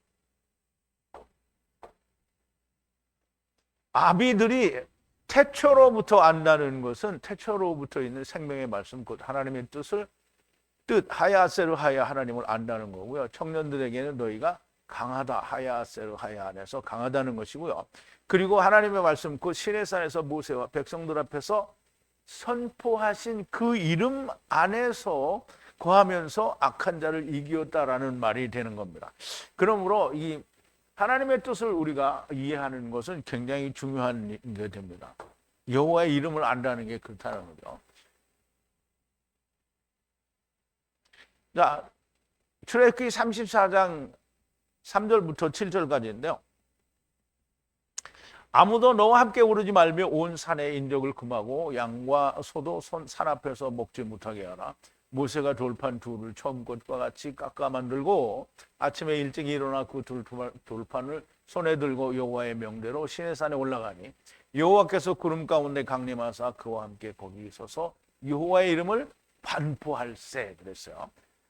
아비들이 태초로부터 안다는 것은 태초로부터 있는 생명의 말씀, 곧 하나님의 뜻 하야세르 하야 하나님을 안다는 거고요. 청년들에게는 너희가 강하다 하야세르 하야 안에서 강하다는 것이고요. 그리고 하나님의 말씀, 그 시내산에서 모세와 백성들 앞에서 선포하신 그 이름 안에서 거하면서 악한 자를 이기었다라는 말이 되는 겁니다. 그러므로 이 하나님의 뜻을 우리가 이해하는 것은 굉장히 중요한 게 됩니다. 여호와의 이름을 안다는 게 그렇다는 거죠. 자, 출애굽기 34장 3절부터 7절까지인데요. 아무도 너와 함께 오르지 말며 온 산의 인적을 금하고 양과 소도 산 앞에서 먹지 못하게 하라. 모세가 돌판 둘을 처음 것과 같이 깎아 만들고 아침에 일찍 일어나 그 돌판을 손에 들고 여호와의 명대로 시내산에 올라가니 여호와께서 구름 가운데 강림하사 그와 함께 거기 서서 여호와의 이름을 반포할세 그랬어요.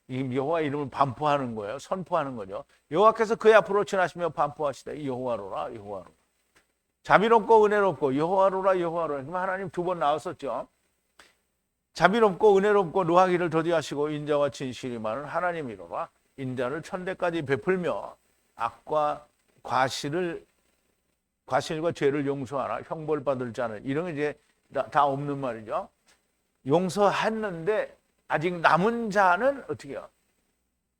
이 여호와의 이름을 반포하는 거예요. 선포하는 거죠. 여호와께서 그의 앞으로 지나시며 반포하시되 여호와로라 여호와로라. 자비롭고 은혜롭고 여호와로라 여호와로라. 그럼 하나님 두 번 나왔었죠. 자비롭고 은혜롭고 노하기를 더디하시고 인자와 진실이 많은 하나님이로라. 인자를 천대까지 베풀며 악과 과실과 죄를 용서하라. 형벌받을 자는 이런 게 이제 다 없는 말이죠. 용서했는데 아직 남은 자는 어떻게 해요?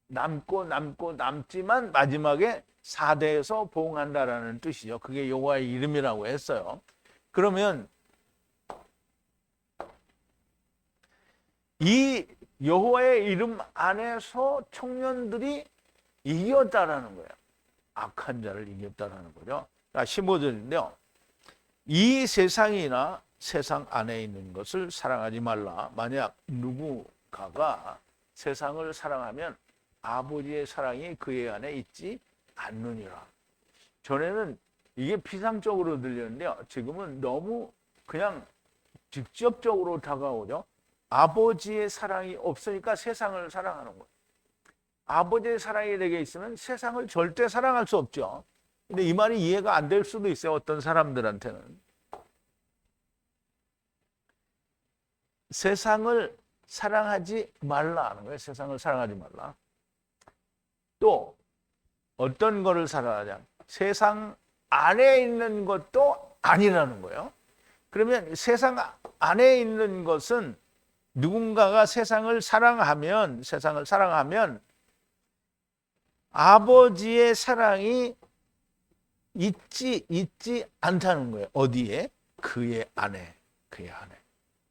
남지만 마지막에 사대에서 보응한다라는 뜻이죠. 그게 여호와의 이름이라고 했어요. 그러면 이 여호와의 이름 안에서 청년들이 이겼다라는 거예요. 악한 자를 이겼다라는 거죠. 자, 15절인데요. 이 세상이나 세상 안에 있는 것을 사랑하지 말라. 만약 누구가가 세상을 사랑하면 아버지의 사랑이 그의 안에 있지 않느니라. 전에는 이게 피상적으로 들렸는데요. 지금은 너무 그냥 직접적으로 다가오죠. 아버지의 사랑이 없으니까 세상을 사랑하는 거예요. 아버지의 사랑이 내게 있으면 세상을 절대 사랑할 수 없죠. 근데 이 말이 이해가 안 될 수도 있어요. 어떤 사람들한테는. 세상을 사랑하지 말라는 거예요. 세상을 사랑하지 말라. 또 어떤 거를 사랑하냐? 세상 안에 있는 것도 아니라는 거예요. 그러면 세상 안에 있는 것은 누군가가 세상을 사랑하면 아버지의 사랑이 있지 않다는 거예요. 어디에? 그의 안에.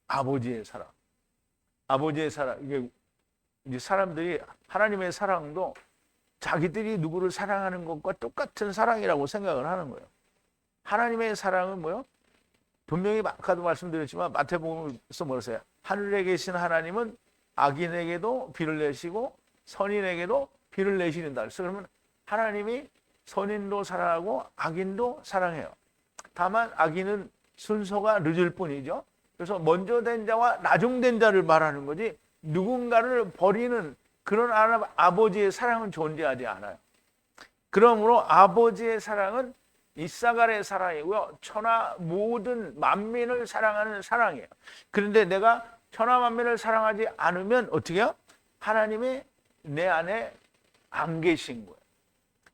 아버지의 사랑. 이게 이제 사람들이 하나님의 사랑도 자기들이 누구를 사랑하는 것과 똑같은 사랑이라고 생각을 하는 거예요. 하나님의 사랑은 뭐요? 분명히 아까도 말씀드렸지만 마태복음에서 뭐랬어요? 하늘에 계신 하나님은 악인에게도 비를 내시고 선인에게도 비를 내시는다. 그래서 그러면 하나님이 선인도 사랑하고 악인도 사랑해요. 다만 악인은 순서가 늦을 뿐이죠. 그래서 먼저 된 자와 나중된 자를 말하는 거지 누군가를 버리는 그런 아버지의 사랑은 존재하지 않아요. 그러므로 아버지의 사랑은 이사갈의 사랑이고요. 천하 모든 만민을 사랑하는 사랑이에요. 그런데 내가 천하 만민을 사랑하지 않으면 어떻게 해요? 하나님이 내 안에 안 계신 거예요.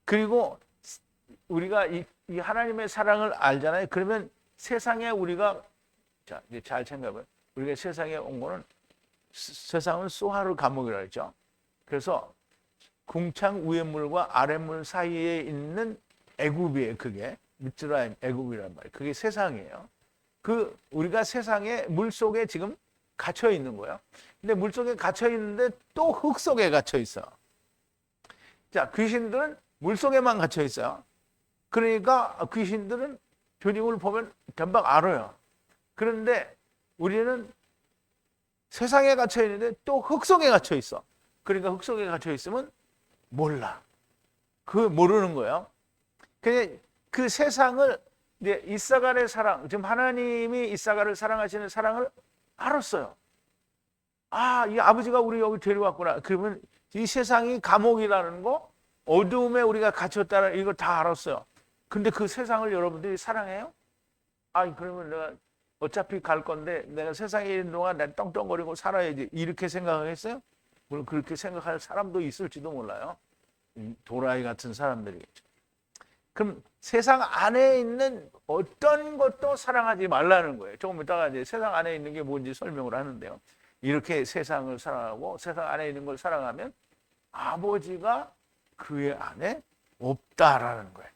그리고 우리가 이 하나님의 사랑을 알잖아요. 그러면 세상에 우리가 자, 이제 잘 생각해요. 우리가 세상에 온 거는 세상은 소하르 감옥이라 했죠. 그래서 궁창 위의 물과 아랫물 사이에 있는 애굽이에요. 그게 미츠라임 애굽이란 말이에요. 그게 세상이에요. 그 우리가 세상에 물 속에 지금 갇혀 있는 거예요. 근데 물 속에 갇혀 있는데 또 흙 속에 갇혀 있어. 자, 귀신들은 물 속에만 갇혀 있어요. 그러니까 귀신들은 주님을 보면 금방 알아요. 그런데 우리는 세상에 갇혀 있는데 또 흙 속에 갇혀 있어. 그러니까 흙 속에 갇혀 있으면 몰라. 그 모르는 거예요. 그냥 그 세상을 이제 이사갈의 사랑, 지금 하나님이 이사갈을 사랑하시는 사랑을 알았어요. 아, 이 아버지가 우리 여기 데려왔구나. 그러면 이 세상이 감옥이라는 거, 어두움에 우리가 갇혔다는 이거 다 알았어요. 근데 그 세상을 여러분들이 사랑해요? 아, 그러면 내가 어차피 갈 건데 내가 세상에 있는 동안 난 떵떵거리고 살아야지 이렇게 생각하겠어요? 물론 그렇게 생각할 사람도 있을지도 몰라요. 도라이 같은 사람들이겠죠. 그럼 세상 안에 있는 어떤 것도 사랑하지 말라는 거예요. 조금 이따가 이제 세상 안에 있는 게 뭔지 설명을 하는데요. 이렇게 세상을 사랑하고 세상 안에 있는 걸 사랑하면 아버지가 그의 안에 없다라는 거예요.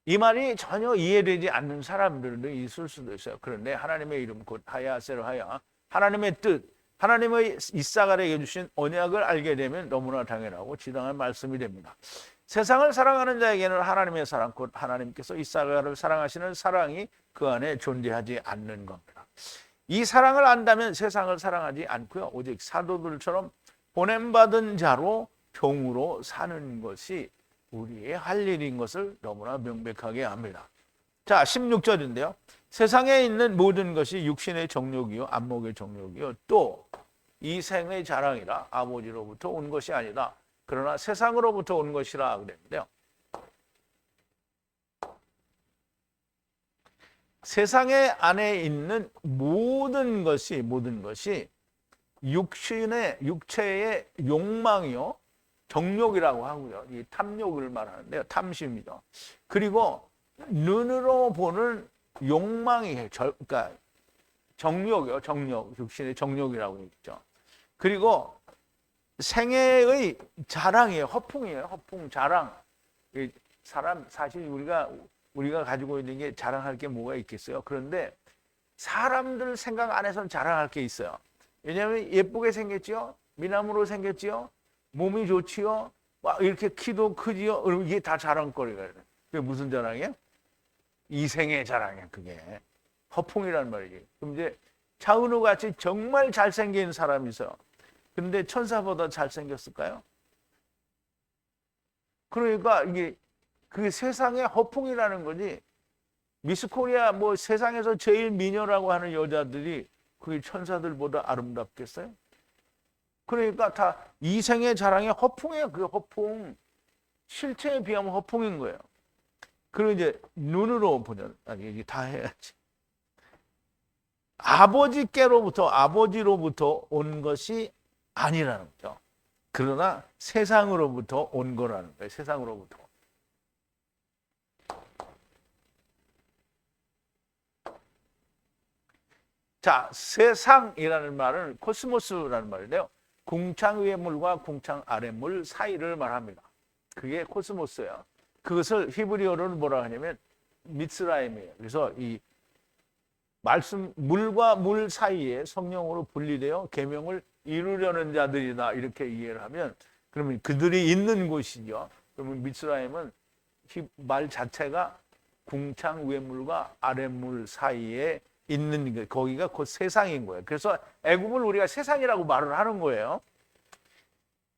이 말이 전혀 이해되지 않는 사람들도 있을 수도 있어요. 그런데 하나님의 이름 곧 하야세로 하야 하나님의 뜻, 하나님의 이사갈에게 주신 언약을 알게 되면 너무나 당연하고 지당한 말씀이 됩니다. 세상을 사랑하는 자에게는 하나님의 사랑, 곧 하나님께서 이사갈을 사랑하시는 사랑이 그 안에 존재하지 않는 겁니다. 이 사랑을 안다면 세상을 사랑하지 않고요. 오직 사도들처럼 보냄받은 자로 종으로 사는 것이 우리의 할 일인 것을 너무나 명백하게 합니다. 자, 16절인데요. 세상에 있는 모든 것이 육신의 정욕이요 안목의 정욕이요 또 이 생의 자랑이라 아버지로부터 온 것이 아니다. 그러나 세상으로부터 온 것이라 그랬는데요. 세상의 안에 있는 모든 것이 육체의 욕망이요 정욕이라고 하고요. 이 탐욕을 말하는데요. 탐심이죠. 그리고 눈으로 보는 욕망이에요. 그러니까 정욕이요. 정욕. 육신의 정욕이라고 했죠. 그리고 생애의 자랑이에요. 허풍이에요. 허풍, 자랑. 사람 사실 우리가 가지고 있는 게 자랑할 게 뭐가 있겠어요. 그런데 사람들 생각 안에서는 자랑할 게 있어요. 왜냐하면 예쁘게 생겼지요. 미남으로 생겼지요. 몸이 좋지요. 막 이렇게 키도 크지요. 이게 다 자랑거리가. 그게 무슨 자랑이에요? 이생의 자랑이야. 그게 허풍이란 말이지. 그럼 이제 차은우 같이 정말 잘생긴 사람이 있어요. 근데 천사보다 잘생겼을까요? 그러니까 이게 그 세상의 허풍이라는 거지. 미스코리아 뭐 세상에서 제일 미녀라고 하는 여자들이 그게 천사들보다 아름답겠어요? 그러니까 다 이생의 자랑의 허풍이에요. 그 허풍. 실체에 비하면 허풍인 거예요. 그리고 이제 눈으로 보면 아니 이게 다 해야지. 아버지로부터 온 것이 아니라는 거죠. 그러나 세상으로부터 온 거라는 거예요. 세상으로부터. 자, 세상이라는 말은 코스모스라는 말인데요. 궁창 위의 물과 궁창 아래 물 사이를 말합니다. 그게 코스모스예요. 그것을 히브리어로는 뭐라 하냐면 미츠라임이에요. 그래서 이 말씀 물과 물 사이에 성령으로 분리되어 계명을 이루려는 자들이다 이렇게 이해를 하면 그러면 그들이 있는 곳이죠. 그러면 미츠라임은 말 자체가 궁창 외물과 아랫물 사이에 있는 게 거기가 곧 세상인 거예요. 그래서 애굽을 우리가 세상이라고 말을 하는 거예요.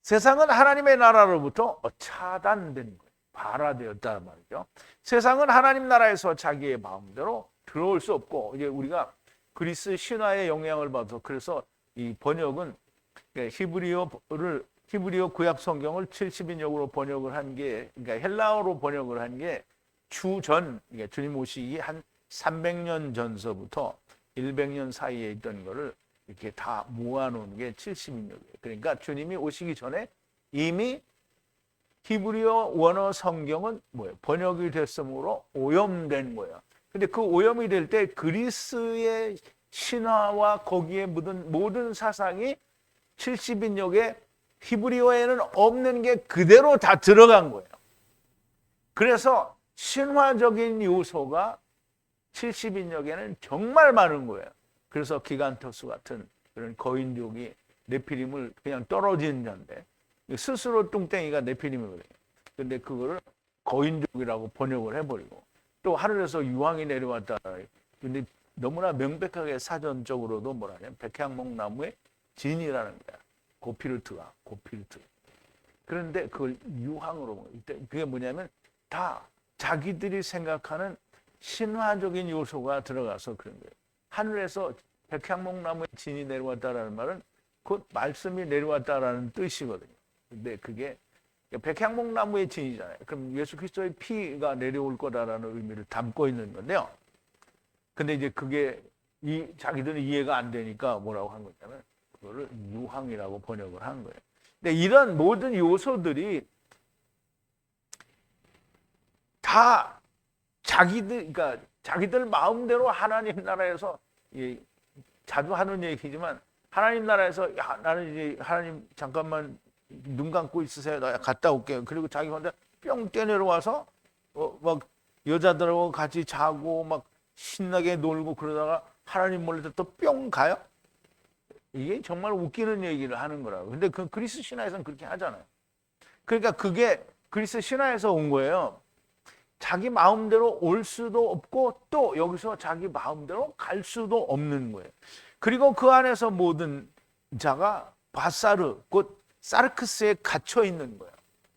세상은 하나님의 나라로부터 차단된 거예요. 발화되었다는 말이죠. 세상은 하나님 나라에서 자기의 마음대로 들어올 수 없고, 이제 우리가 그리스 신화의 영향을 받아서 그래서 이 번역은 히브리어 구약 성경을 70인역으로 번역을 한 게, 그러니까 헬라어로 번역을 한 게 주전, 그러니까 주님 오시기 한 300년 전서부터 100년 사이에 있던 거를 이렇게 다 모아놓은 게 70인역이에요. 그러니까 주님이 오시기 전에 이미 히브리어 원어 성경은 뭐예요? 번역이 됐으므로 오염된 거예요. 근데 그 오염이 될 때 그리스의 신화와 거기에 묻은 모든 사상이 70인역에 히브리어에는 없는 게 그대로 다 들어간 거예요. 그래서 신화적인 요소가 70인역에는 정말 많은 거예요. 그래서 기간토스 같은 그런 거인족이 네피림을 그냥 떨어진 자인데 스스로 뚱땡이가 네피림이거든요. 근데 그거를 거인족이라고 번역을 해버리고 또 하늘에서 유황이 내려왔다. 근데 너무나 명백하게 사전적으로도 뭐라냐면 백향목나무의 진이라는 거야. 고피르트가 고피르트. 그런데 그걸 유황으로 그게 뭐냐면 다 자기들이 생각하는 신화적인 요소가 들어가서 그런 거예요. 하늘에서 백향목나무의 진이 내려왔다라는 말은 곧 말씀이 내려왔다라는 뜻이거든요. 근데 그게 백향목나무의 진이잖아요. 그럼 예수 그리스도의 피가 내려올 거다라는 의미를 담고 있는 건데요. 근데 이제 그게 자기들은 이해가 안 되니까 뭐라고 한 거냐면 그거를 유황이라고 번역을 한 거예요. 근데 이런 모든 요소들이 다 그러니까 자기들 마음대로 하나님 나라에서 자주 하는 얘기지만 하나님 나라에서 나는 이제 하나님 잠깐만 눈 감고 있으세요. 나 갔다 올게요. 그리고 자기 혼자 뿅 뛰어내려와서 막 여자들하고 같이 자고 막 신나게 놀고 그러다가 하나님 몰래 또 뿅 가요? 이게 정말 웃기는 얘기를 하는 거라고. 근데 그 그리스 신화에서는 그렇게 하잖아요. 그러니까 그게 그리스 신화에서 온 거예요. 자기 마음대로 올 수도 없고 또 여기서 자기 마음대로 갈 수도 없는 거예요. 그리고 그 안에서 모든 자가 바사르, 곧 사르크스에 갇혀 있는 거예요.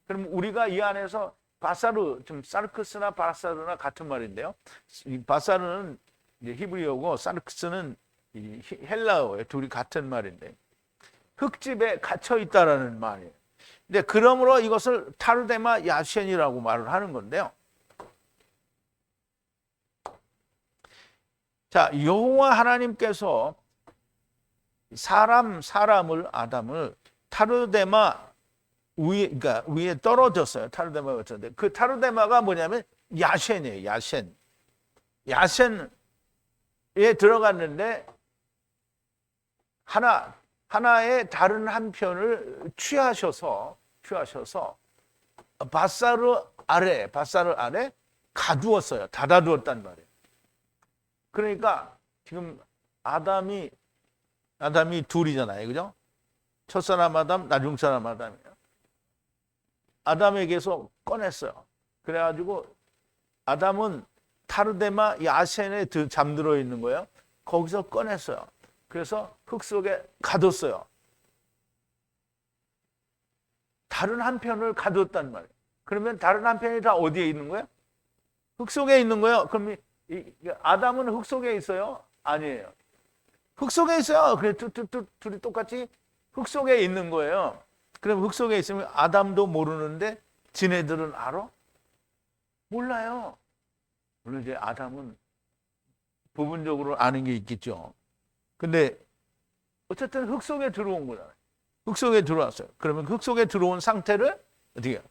그럼 우리가 이 안에서 바사르, 좀 사르크스나 바사르나 같은 말인데요. 이 바사르는 히브리어고 사르크스는 헬라어예요. 둘이 같은 말인데 흙집에 갇혀 있다라는 말이에요. 근데 그러므로 이것을 타르데마 야셴이라고 말을 하는 건데요. 자, 여호와 하나님께서 사람을 아담을 타르데마 그러니까 위에 떨어졌어요. 타르데마가 어쩌는데 그 타르데마가 뭐냐면 야셴이에요. 야셴에 들어갔는데 하나의 다른 한편을 취하셔서 바사르 아래 가두었어요. 닫아두었단 말이에요. 그러니까 지금 아담이 둘이잖아요. 그죠? 첫사람 아담, 나중사람 아담이에요. 아담에게서 꺼냈어요. 그래가지고 아담은 타르데마 야센에 잠들어 있는 거예요. 거기서 꺼냈어요. 그래서 흙 속에 가뒀어요. 다른 한편을 가뒀단 말이에요. 그러면 다른 한편이 다 어디에 있는 거예요? 흙 속에 있는 거예요. 그럼 아담은 흙 속에 있어요? 아니에요. 흙 속에 있어요. 그래 둘이 똑같이 흙 속에 있는 거예요. 그럼 흙 속에 있으면 아담도 모르는데 지네들은 알아? 몰라요. 물론 이제 아담은 부분적으로 아는 게 있겠죠. 근데 어쨌든 흙 속에 들어온 거잖아요. 흙 속에 들어왔어요. 그러면 흙 속에 들어온 상태를 어떻게 해요?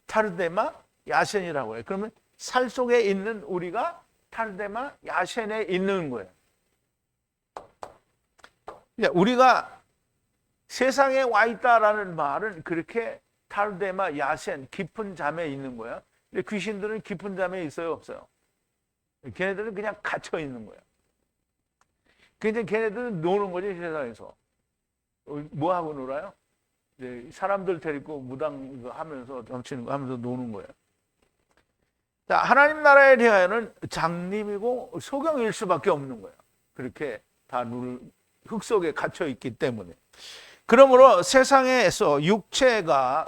타르데마 야센이라고 해요. 그러면 살 속에 있는 우리가 타르데마 야센에 있는 거예요. 우리가 세상에 와 있다라는 말은 그렇게 타르데마 야센 깊은 잠에 있는 거예요. 근데 귀신들은 깊은 잠에 있어요, 없어요? 걔네들은 그냥 갇혀 있는 거예요. 그러니까 걔네들은 노는 거지, 세상에서. 뭐 하고 놀아요? 사람들 데리고 무당 하면서 점치는 거 하면서 노는 거예요. 자, 하나님 나라에 대하여는 장님이고 소경일 수밖에 없는 거예요. 그렇게 다 흙 속에 갇혀 있기 때문에. 그러므로 세상에서 육체가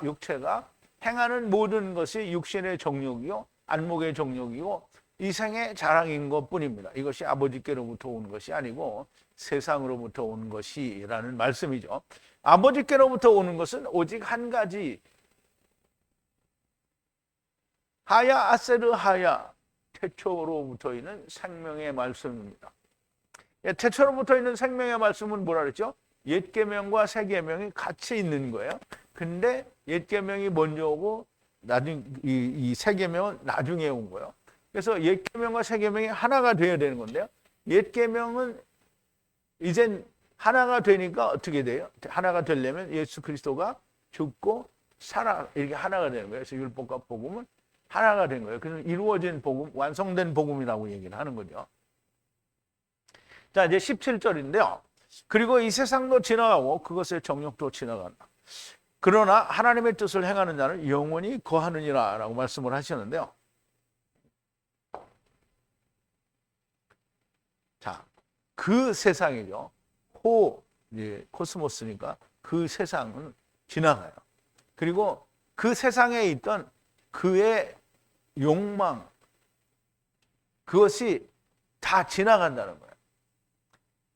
행하는 모든 것이 육신의 정욕이요, 안목의 정욕이고 이 생의 자랑인 것뿐입니다. 이것이 아버지께로부터 온 것이 아니고 세상으로부터 온 것이라는 말씀이죠. 아버지께로부터 오는 것은 오직 한 가지, 하야 아세르 하야, 태초로부터 있는 생명의 말씀입니다. 태초로부터 있는 생명의 말씀은 뭐라 그랬죠? 옛 계명과 새 계명이 같이 있는 거예요. 근데 옛 계명이 먼저 오고 이 새 계명은 나중에 온 거예요. 그래서 옛 계명과 새 계명이 하나가 되어야 되는 건데요. 옛 계명은 이젠 하나가 되니까 어떻게 돼요? 하나가 되려면 예수 그리스도가 죽고 살아 이렇게 하나가 되는 거예요. 그래서 율법과 복음은 하나가 된 거예요. 그래서 이루어진 복음, 완성된 복음이라고 얘기를 하는 거죠. 자, 이제 17절인데요. 그리고 이 세상도 지나가고 그것의 정욕도 지나간다. 그러나 하나님의 뜻을 행하는 자는 영원히 거하느니라 라고 말씀을 하시는데요. 자, 그 세상이죠. 코스모스니까 그 세상은 지나가요. 그리고 그 세상에 있던 그의 욕망, 그것이 다 지나간다는 거예요.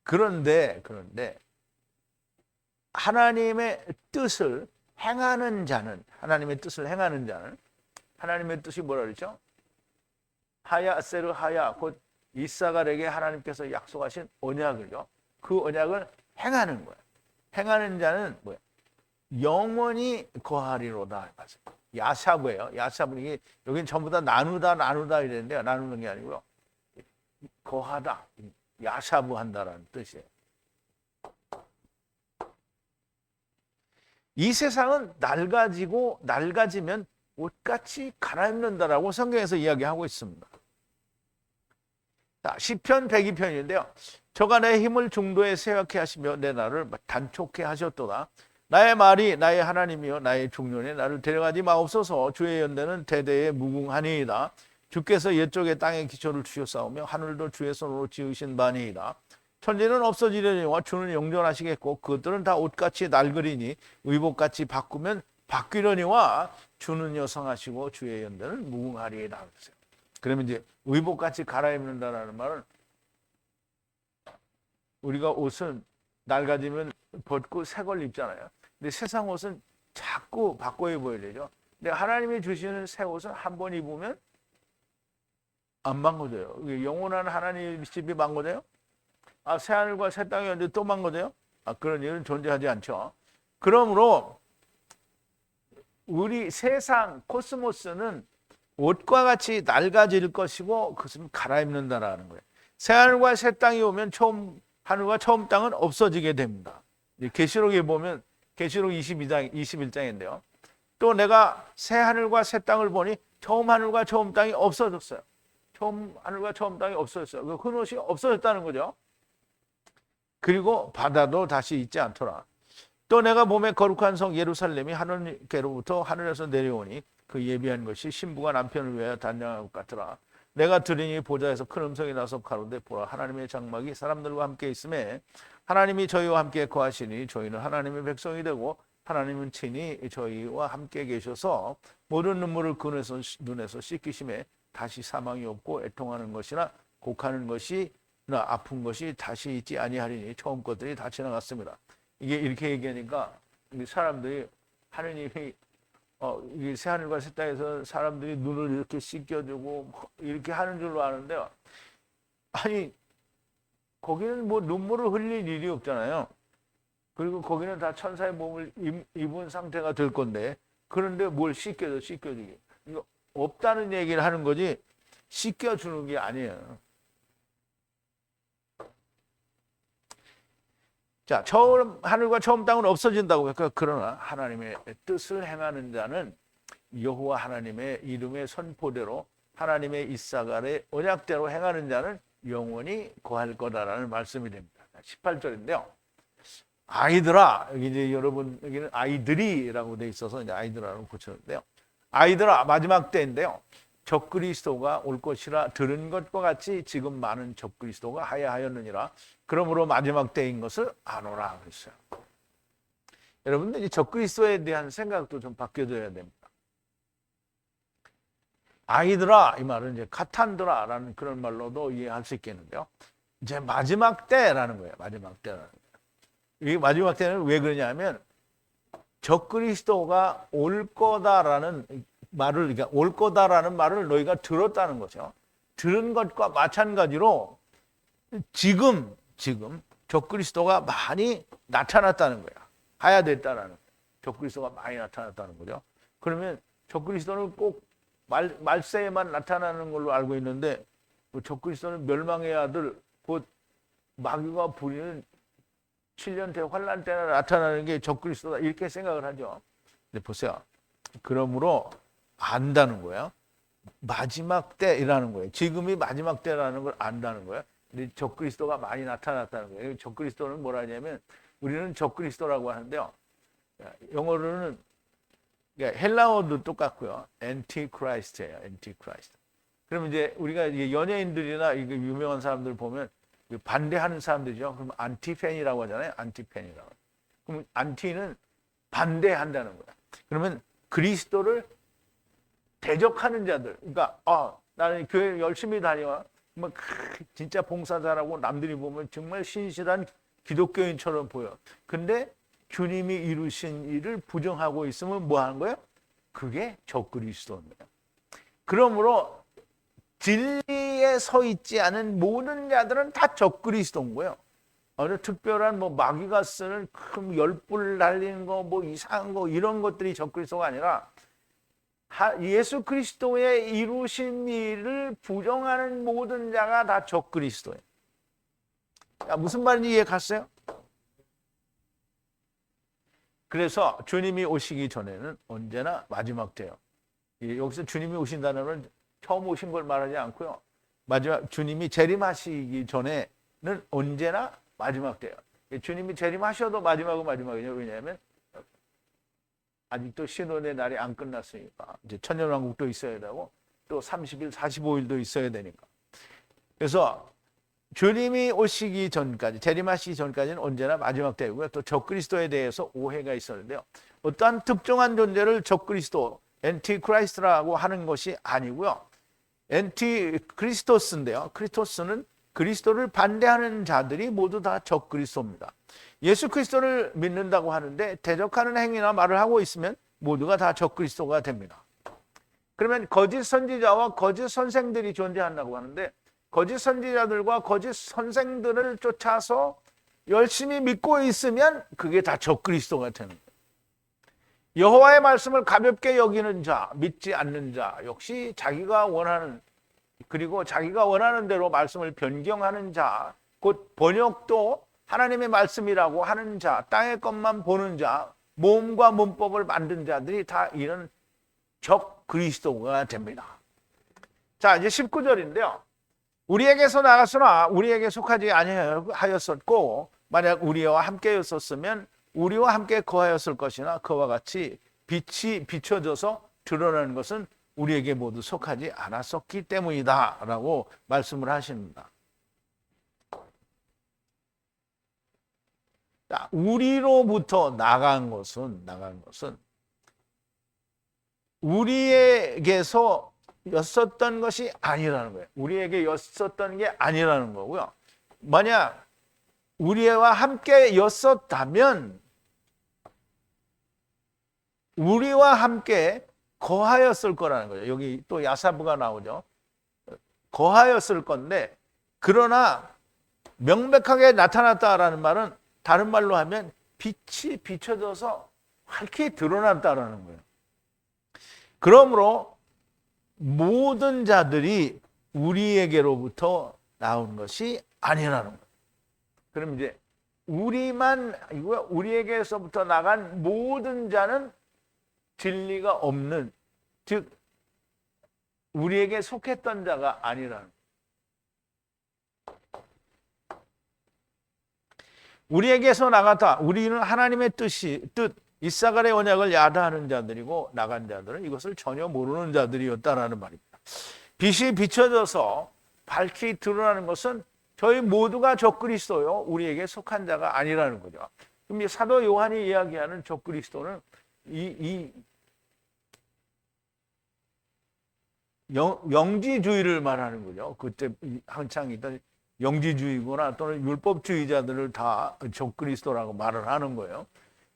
그런데 하나님의 뜻을 행하는 자는, 하나님의 뜻이 뭐라 그랬죠? 하야 세르 하야, 곧 이사갈에게 하나님께서 약속하신 언약을요. 그 언약을 행하는 거예요. 행하는 자는 뭐예요? 영원히 거하리로다. 야샤브예요. 야샤브, 이게 여긴 전부 다 나누다 이랬는데요. 나누는 게 아니고요. 거하다, 야샤브 한다라는 뜻이에요. 이 세상은 낡아지면 옷같이 갈아입는다라고 성경에서 이야기하고 있습니다. 자, 시편 102편인데요. 저가 내 힘을 중도에 세웠게 하시며 내 날을 단촉해 하셨도다. 나의 말이 나의 하나님이여 나의 중년에 나를 데려가지 마옵소서. 주의 연대는 대대에 무궁하니이다. 주께서 옛적에 땅에 기초를 주셨사오며 하늘도 주의 손으로 지으신 바니이다. 천지는 없어지려니와 주는 영존하시겠고 그것들은 다 옷같이 낡으리니 의복같이 바꾸면 바뀌려니와 주는 여성하시고 주의 연대는 무궁하리이다. 그러면 이제 의복같이 갈아입는다는 말은 우리가 옷은 낡아지면 벗고 새 걸 입잖아요. 근데 세상 옷은 자꾸 바꿔 입어야 되죠. 근데 하나님이 주시는 새 옷은 한 번 입으면 안 망가져요. 영원한 하나님 집이 망가져요? 새 하늘과 새 땅이 언제 또 망가져요? 그런 일은 존재하지 않죠. 그러므로 우리 세상 코스모스는 옷과 같이 낡아질 것이고 그것은 갈아입는다라는 거예요. 새 하늘과 새 땅이 오면 처음 하늘과 처음 땅은 없어지게 됩니다. 계시록에 보면 계시록 21장인데요. 또 내가 새 하늘과 새 땅을 보니 처음 하늘과 처음 땅이 없어졌어요. 처음 하늘과 처음 땅이 없어졌어요. 그 흔옷이 없어졌다는 거죠. 그리고 바다도 다시 있지 않더라. 또 내가 몸에 거룩한 성 예루살렘이 하늘께로부터 하늘에서 내려오니 그 예비한 것이 신부가 남편을 위하여 단장한 것 같더라. 내가 들으니 보좌에서 큰 음성이 나서 가로되 보라 하나님의 장막이 사람들과 함께 있음에 하나님이 저희와 함께 거하시니 저희는 하나님의 백성이 되고 하나님은 친히 저희와 함께 계셔서 모든 눈물을 그 눈에서 씻기심에 다시 사망이 없고 애통하는 것이나 곡하는 것이나 아픈 것이 다시 있지 아니하리니 처음 것들이 다 지나갔습니다. 이게 이렇게 얘기하니까 사람들이 하느님이 이 새하늘과 새 땅에서 사람들이 눈을 이렇게 씻겨주고 이렇게 하는 줄로 아는데요. 아니 거기는 뭐 눈물을 흘릴 일이 없잖아요. 그리고 거기는 다 천사의 몸을 입은 상태가 될 건데 그런데 뭘 씻겨주게. 이거 없다는 얘기를 하는 거지 씻겨주는 게 아니에요. 자, 처음 하늘과 처음 땅은 없어진다고 했고 그러나 하나님의 뜻을 행하는 자는 여호와 하나님의 이름의 선포대로 하나님의 이사갈의 언약대로 행하는 자는 영원히 거할 거다라는 말씀이 됩니다. 18절인데요. 아이들아, 여기 이제 여러분 여기는 아이들이라고 돼 있어서 이제 아이들아라고 고쳤는데요. 아이들아, 마지막 때인데요. 적그리스도가 올 것이라 들은 것과 같이 지금 많은 적그리스도가 하야하였느니라. 그러므로 마지막 때인 것을 아노라 그랬어요. 여러분들 이 적그리스도에 대한 생각도 좀 바뀌어져야 됩니다. 아이들아 이 말은 이제 카탄드라라는 그런 말로도 이해할 수 있겠는데요. 이제 마지막 때라는 거예요. 마지막 때라는 거예요. 이 마지막 때는 왜 그러냐면 적그리스도가 올 거다라는 말을, 그러니까 올 거다라는 말을 너희가 들었다는 거죠. 들은 것과 마찬가지로 지금 적그리스도가 많이 나타났다는 거야. 하야됐다라는 거야. 적그리스도가 많이 나타났다는 거죠. 그러면 적그리스도는 꼭 말세에만 나타나는 걸로 알고 있는데 적그리스도는 멸망의 아들 곧 마귀가 부리는 7년 대환란 때나 나타나는 게 적그리스도다 이렇게 생각을 하죠. 근데 보세요. 그러므로 안다는 거예요. 마지막 때라는 거예요. 지금이 마지막 때라는 걸 안다는 거예요. 근데 적그리스도가 많이 나타났다는 거예요. 적그리스도는 뭐라 하냐면 우리는 적그리스도라고 하는데요. 영어로는 그러니까 헬라어도 똑같고요. 엔티크라이스트예요. 엔티크라이스트. 그럼 이제 우리가 이제 연예인들이나 유명한 사람들 보면 반대하는 사람들이죠. 그럼 안티팬이라고 하잖아요. 안티팬이라고. 그럼 안티는 반대한다는 거야. 그러면 그리스도를 대적하는 자들. 그러니까 나는 교회 열심히 다녀. 뭐 진짜 봉사 잘하고 남들이 보면 정말 신실한 기독교인처럼 보여. 근데 주님이 이루신 일을 부정하고 있으면 뭐 하는 거예요? 그게 적그리스도입니다. 그러므로 진리에 서 있지 않은 모든 자들은 다 적그리스도인 거예요. 어느 특별한 뭐 마귀가 쓰는 큰 열불 날리는 거, 뭐 이상한 거 이런 것들이 적그리스도가 아니라 예수 그리스도의 이루신 일을 부정하는 모든 자가 다 적그리스도예요. 무슨 말인지 이해 갔어요? 그래서 주님이 오시기 전에는 언제나 마지막 때요. 여기서 주님이 오신다는 건 처음 오신 걸 말하지 않고요. 마지막 주님이 재림하시기 전에는 언제나 마지막 때요. 주님이 재림하셔도 마지막은 마지막이죠. 왜냐하면 아직도 신혼의 날이 안 끝났으니까 이제 천년왕국도 있어야 되고 또 30일, 45일도 있어야 되니까. 그래서 주님이 오시기 전까지, 재림하시기 전까지는 언제나 마지막 때이고요. 또 적그리스도에 대해서 오해가 있었는데요. 어떠한 특정한 존재를 적그리스도, 엔티크라이스트라고 하는 것이 아니고요. 엔티크리스토스인데요. 크리스토스는 그리스도를 반대하는 자들이 모두 다 적그리스도입니다. 예수 그리스도를 믿는다고 하는데 대적하는 행위나 말을 하고 있으면 모두가 다 적그리스도가 됩니다. 그러면 거짓 선지자와 거짓 선생들이 존재한다고 하는데 거짓 선지자들과 거짓 선생들을 쫓아서 열심히 믿고 있으면 그게 다 적그리스도가 되는 거예요. 여호와의 말씀을 가볍게 여기는 자, 믿지 않는 자 역시 자기가 원하는 그리고 자기가 원하는 대로 말씀을 변경하는 자, 곧 번역도 하나님의 말씀이라고 하는 자, 땅의 것만 보는 자, 몸과 문법을 만든 자들이 다 이런 적그리스도가 됩니다. 자, 이제 19절인데요. 우리에게서 나갔으나 우리에게 속하지 아니하였었고 만약 우리와 함께였었으면 우리와 함께 거하였을 것이나 그와 같이 빛이 비춰져서 드러나는 것은 우리에게 모두 속하지 않았었기 때문이다 라고 말씀을 하십니다. 자, 우리로부터 나간 것은 우리에게서 였었던 것이 아니라는 거예요. 우리에게 였었던 게 아니라는 거고요. 만약 우리와 함께 였었다면 우리와 함께 거하였을 거라는 거죠. 여기 또 야사부가 나오죠. 거하였을 건데 그러나 명백하게 나타났다라는 말은 다른 말로 하면 빛이 비춰져서 밝게 드러났다라는 거예요. 그러므로 모든 자들이 우리에게로부터 나온 것이 아니라는 거예요. 그럼 이제 우리에게서부터 나간 모든 자는 진리가 없는, 즉 우리에게 속했던 자가 아니라는 거예요. 우리에게서 나갔다. 우리는 하나님의 뜻 이사갈의 언약을 야다하는 자들이고 나간 자들은 이것을 전혀 모르는 자들이었다라는 말입니다. 빛이 비춰져서 밝히 드러나는 것은 저희 모두가 적그리스도요, 우리에게 속한 자가 아니라는 거죠. 그럼 이 사도 요한이 이야기하는 적그리스도는 이 영지주의를 말하는 거죠. 그때 한창 있던 영지주의거나 또는 율법주의자들을 다 적그리스도라고 말을 하는 거예요.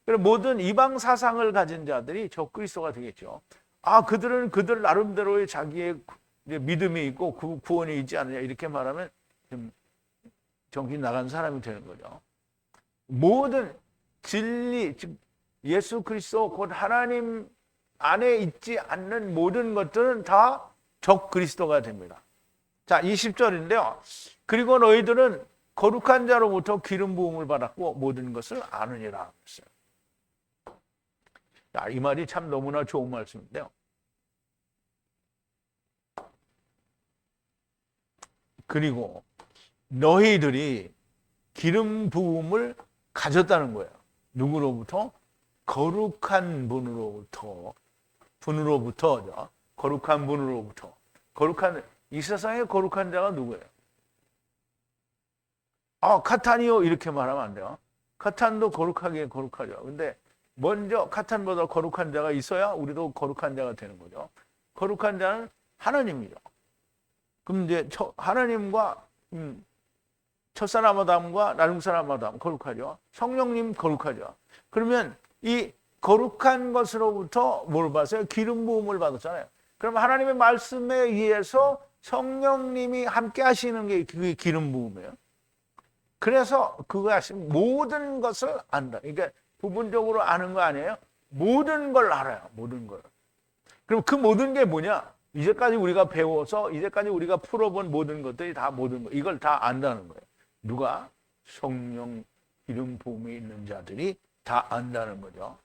그래서 모든 이방 사상을 가진 자들이 적그리스도가 되겠죠. 아, 그들은 그들 나름대로의 자기의 믿음이 있고 구원이 있지 않느냐, 이렇게 말하면 좀 정신 나간 사람이 되는 거죠. 모든 진리, 즉 예수 그리스도 곧 하나님 안에 있지 않는 모든 것들은 다 적그리스도가 됩니다. 자, 20절인데요. 그리고 너희들은 거룩한 자로부터 기름 부음을 받았고 모든 것을 아느니라 했어요. 자, 이 말이 참 너무나 좋은 말씀인데요. 그리고 너희들이 기름 부음을 가졌다는 거예요. 누구로부터? 거룩한 분으로부터. 거룩한 분으로부터. 이 세상에 거룩한 자가 누구예요? 아, 카탄이요, 이렇게 말하면 안 돼요. 카탄도 거룩하게 거룩하죠. 근데 먼저 카탄보다 거룩한 자가 있어야 우리도 거룩한 자가 되는 거죠. 거룩한 자는 하나님이죠. 그럼 이제 하나님과 첫사람 아담과 나중사람 아담 거룩하죠. 성령님 거룩하죠. 그러면 이 거룩한 것으로부터 뭘 받았어요? 기름 부음을 받았잖아요. 그럼 하나님의 말씀에 의해서 성령님이 함께 하시는 게 그게 기름 부음이에요. 그래서 그거 하시면 모든 것을 안다. 그러니까 부분적으로 아는 거 아니에요? 모든 걸 알아요. 모든 걸. 그럼 그 모든 게 뭐냐? 이제까지 우리가 배워서 이제까지 우리가 풀어본 모든 것들이 다 모든 거, 이걸 다 안다는 거예요. 누가? 성령 기름 부음이 있는 자들이 다 안다는 거죠.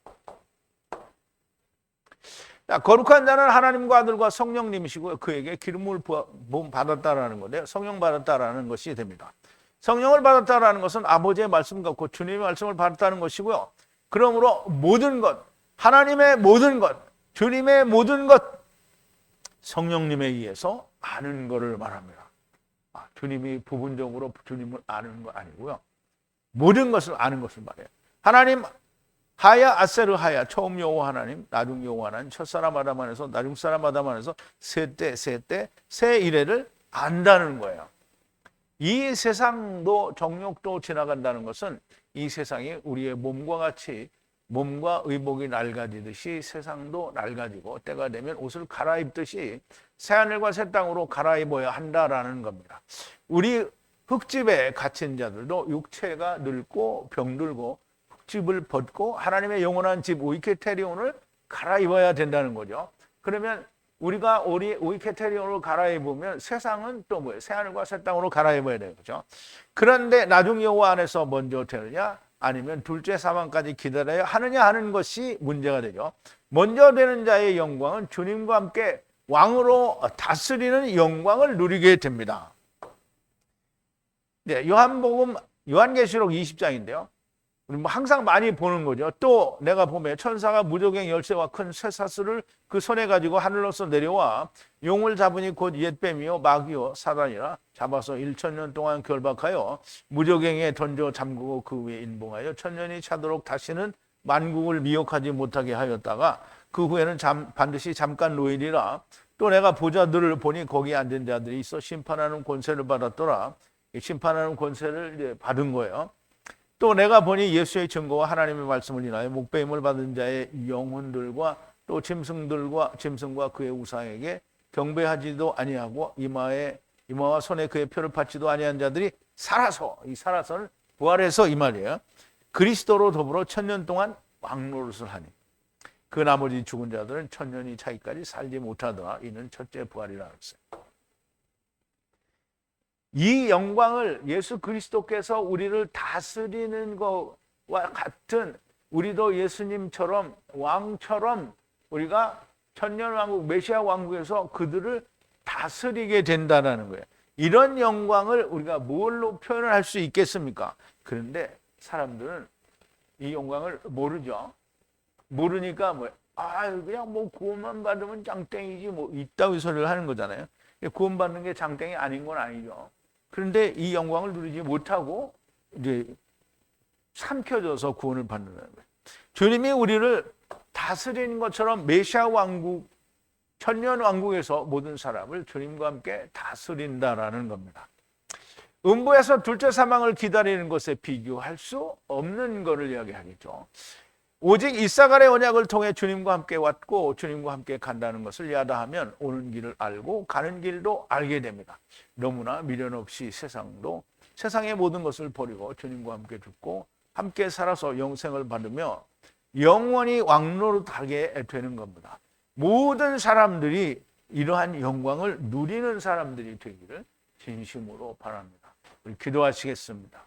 자, 거룩한 자는 하나님과 아들과 성령님이시고요. 그에게 기름을 부음 받았다라는 건데요. 성령 받았다라는 것이 됩니다. 성령을 받았다라는 것은 아버지의 말씀 같고 주님의 말씀을 받았다는 것이고요. 그러므로 모든 것, 하나님의 모든 것, 주님의 모든 것, 성령님에 의해서 아는 것을 말합니다. 주님이 부분적으로 주님을 아는 거 아니고요. 모든 것을 아는 것을 말해요. 하나님 하야 아세르 하야, 처음 여호와 하나님, 나중 여호와 하나님, 첫사람 아담 안에서 나중 사람 아담 안에서 세 이래를 안다는 거예요. 이 세상도 정욕도 지나간다는 것은 이 세상이 우리의 몸과 같이 몸과 의복이 낡아지듯이 세상도 낡아지고 때가 되면 옷을 갈아입듯이 새하늘과 새 땅으로 갈아입어야 한다라는 겁니다. 우리 흙집에 갇힌 자들도 육체가 늙고 병들고 흙집을 벗고 하나님의 영원한 집 오이케테리온을 갈아입어야 된다는 거죠. 그러면 우리가 오이케테리온을 갈아입으면 세상은 또 뭐예요? 새하늘과 새 땅으로 갈아입어야 되는 거죠. 그런데 나중 여호와 안에서 먼저 되느냐 아니면 둘째 사망까지 기다려야 하느냐 하는 것이 문제가 되죠. 먼저 되는 자의 영광은 주님과 함께 왕으로 다스리는 영광을 누리게 됩니다. 네, 요한계시록 20장인데요. 우리 항상 많이 보는 거죠. 또 내가 보면 천사가 무저갱 열쇠와 큰 쇠사슬을 그 손에 가지고 하늘로서 내려와 용을 잡으니 곧 옛뱀이요 마귀요 사단이라 잡아서 1000년 동안 결박하여 무저갱에 던져 잠그고 그 위에 인봉하여 1000년이 차도록 다시는 만국을 미혹하지 못하게 하였다가 그 후에는 반드시 잠깐 노일이라. 또 내가 보자들을 보니 거기 앉은 자들이 있어 심판하는 권세를 받았더라. 심판하는 권세를 이제 받은 거예요. 또 내가 보니 예수의 증거와 하나님의 말씀을 인하여 목배임을 받은 자의 영혼들과 또 짐승과 그의 우상에게 경배하지도 아니하고 이마와 손에 그의 표를 받지도 아니한 자들이 살아서, 이 살아서는 부활해서 이 말이에요. 그리스도로 더불어 1000년 동안 왕노릇을 하니 그 나머지 죽은 자들은 1000년이 차기까지 살지 못하더라. 이는 첫째 부활이라 했어요. 이 영광을 예수 그리스도께서 우리를 다스리는 것과 같은 우리도 예수님처럼 왕처럼 우리가 천년왕국 메시아 왕국에서 그들을 다스리게 된다는 거예요. 이런 영광을 우리가 뭘로 표현을 할 수 있겠습니까? 그런데 사람들은 이 영광을 모르죠. 모르니까 그냥 뭐 구원만 받으면 장땡이지 뭐 이따위 소리를 하는 거잖아요. 구원받는 게 장땡이 아닌 건 아니죠. 그런데 이 영광을 누리지 못하고 이제 삼켜져서 구원을 받는 거예요. 주님이 우리를 다스리는 것처럼 메시아 왕국, 천년 왕국에서 모든 사람을 주님과 함께 다스린다라는 겁니다. 음부에서 둘째 사망을 기다리는 것에 비교할 수 없는 것을 이야기하겠죠. 오직 이사갈의 언약을 통해 주님과 함께 왔고 주님과 함께 간다는 것을 야다하면 오는 길을 알고 가는 길도 알게 됩니다. 너무나 미련 없이 세상의 모든 것을 버리고 주님과 함께 죽고 함께 살아서 영생을 받으며 영원히 왕노릇하게 되는 겁니다. 모든 사람들이 이러한 영광을 누리는 사람들이 되기를 진심으로 바랍니다. 우리 기도하시겠습니다.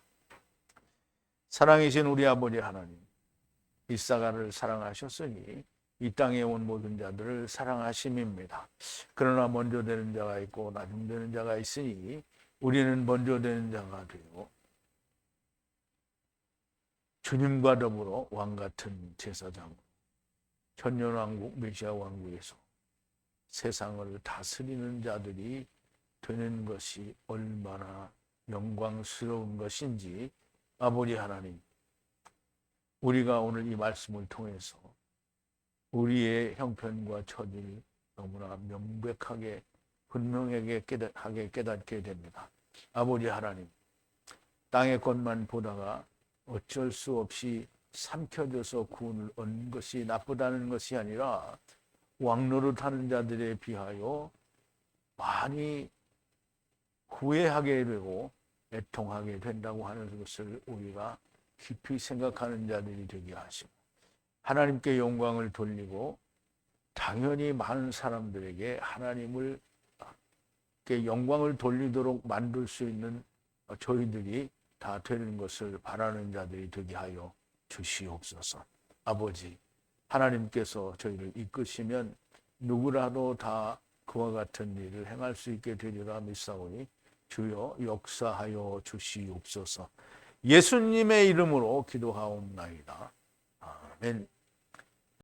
사랑이신 우리 아버지 하나님, 이사갈을 사랑하셨으니 이 땅에 온 모든 자들을 사랑하심입니다. 그러나 먼저 되는 자가 있고 나중 되는 자가 있으니 우리는 먼저 되는 자가 되고 주님과 더불어 왕같은 제사장, 천년왕국 메시아 왕국에서 세상을 다스리는 자들이 되는 것이 얼마나 영광스러운 것인지 아버지 하나님, 우리가 오늘 이 말씀을 통해서 우리의 형편과 처지를 너무나 명백하게 분명하게 깨닫게 됩니다. 아버지 하나님, 땅의 것만 보다가 어쩔 수 없이 삼켜져서 구원을 얻는 것이 나쁘다는 것이 아니라 왕노릇하는 자들에 비하여 많이 후회하게 되고 애통하게 된다고 하는 것을 우리가 깊이 생각하는 자들이 되게 하시고 하나님께 영광을 돌리고 당연히 많은 사람들에게 하나님을 영광을 돌리도록 만들 수 있는 저희들이 다 되는 것을 바라는 자들이 되게 하여 주시옵소서. 아버지, 하나님께서 저희를 이끄시면 누구라도 다 그와 같은 일을 행할 수 있게 되리라 믿사오니 주여 역사하여 주시옵소서. 예수님의 이름으로 기도하옵나이다. 아멘.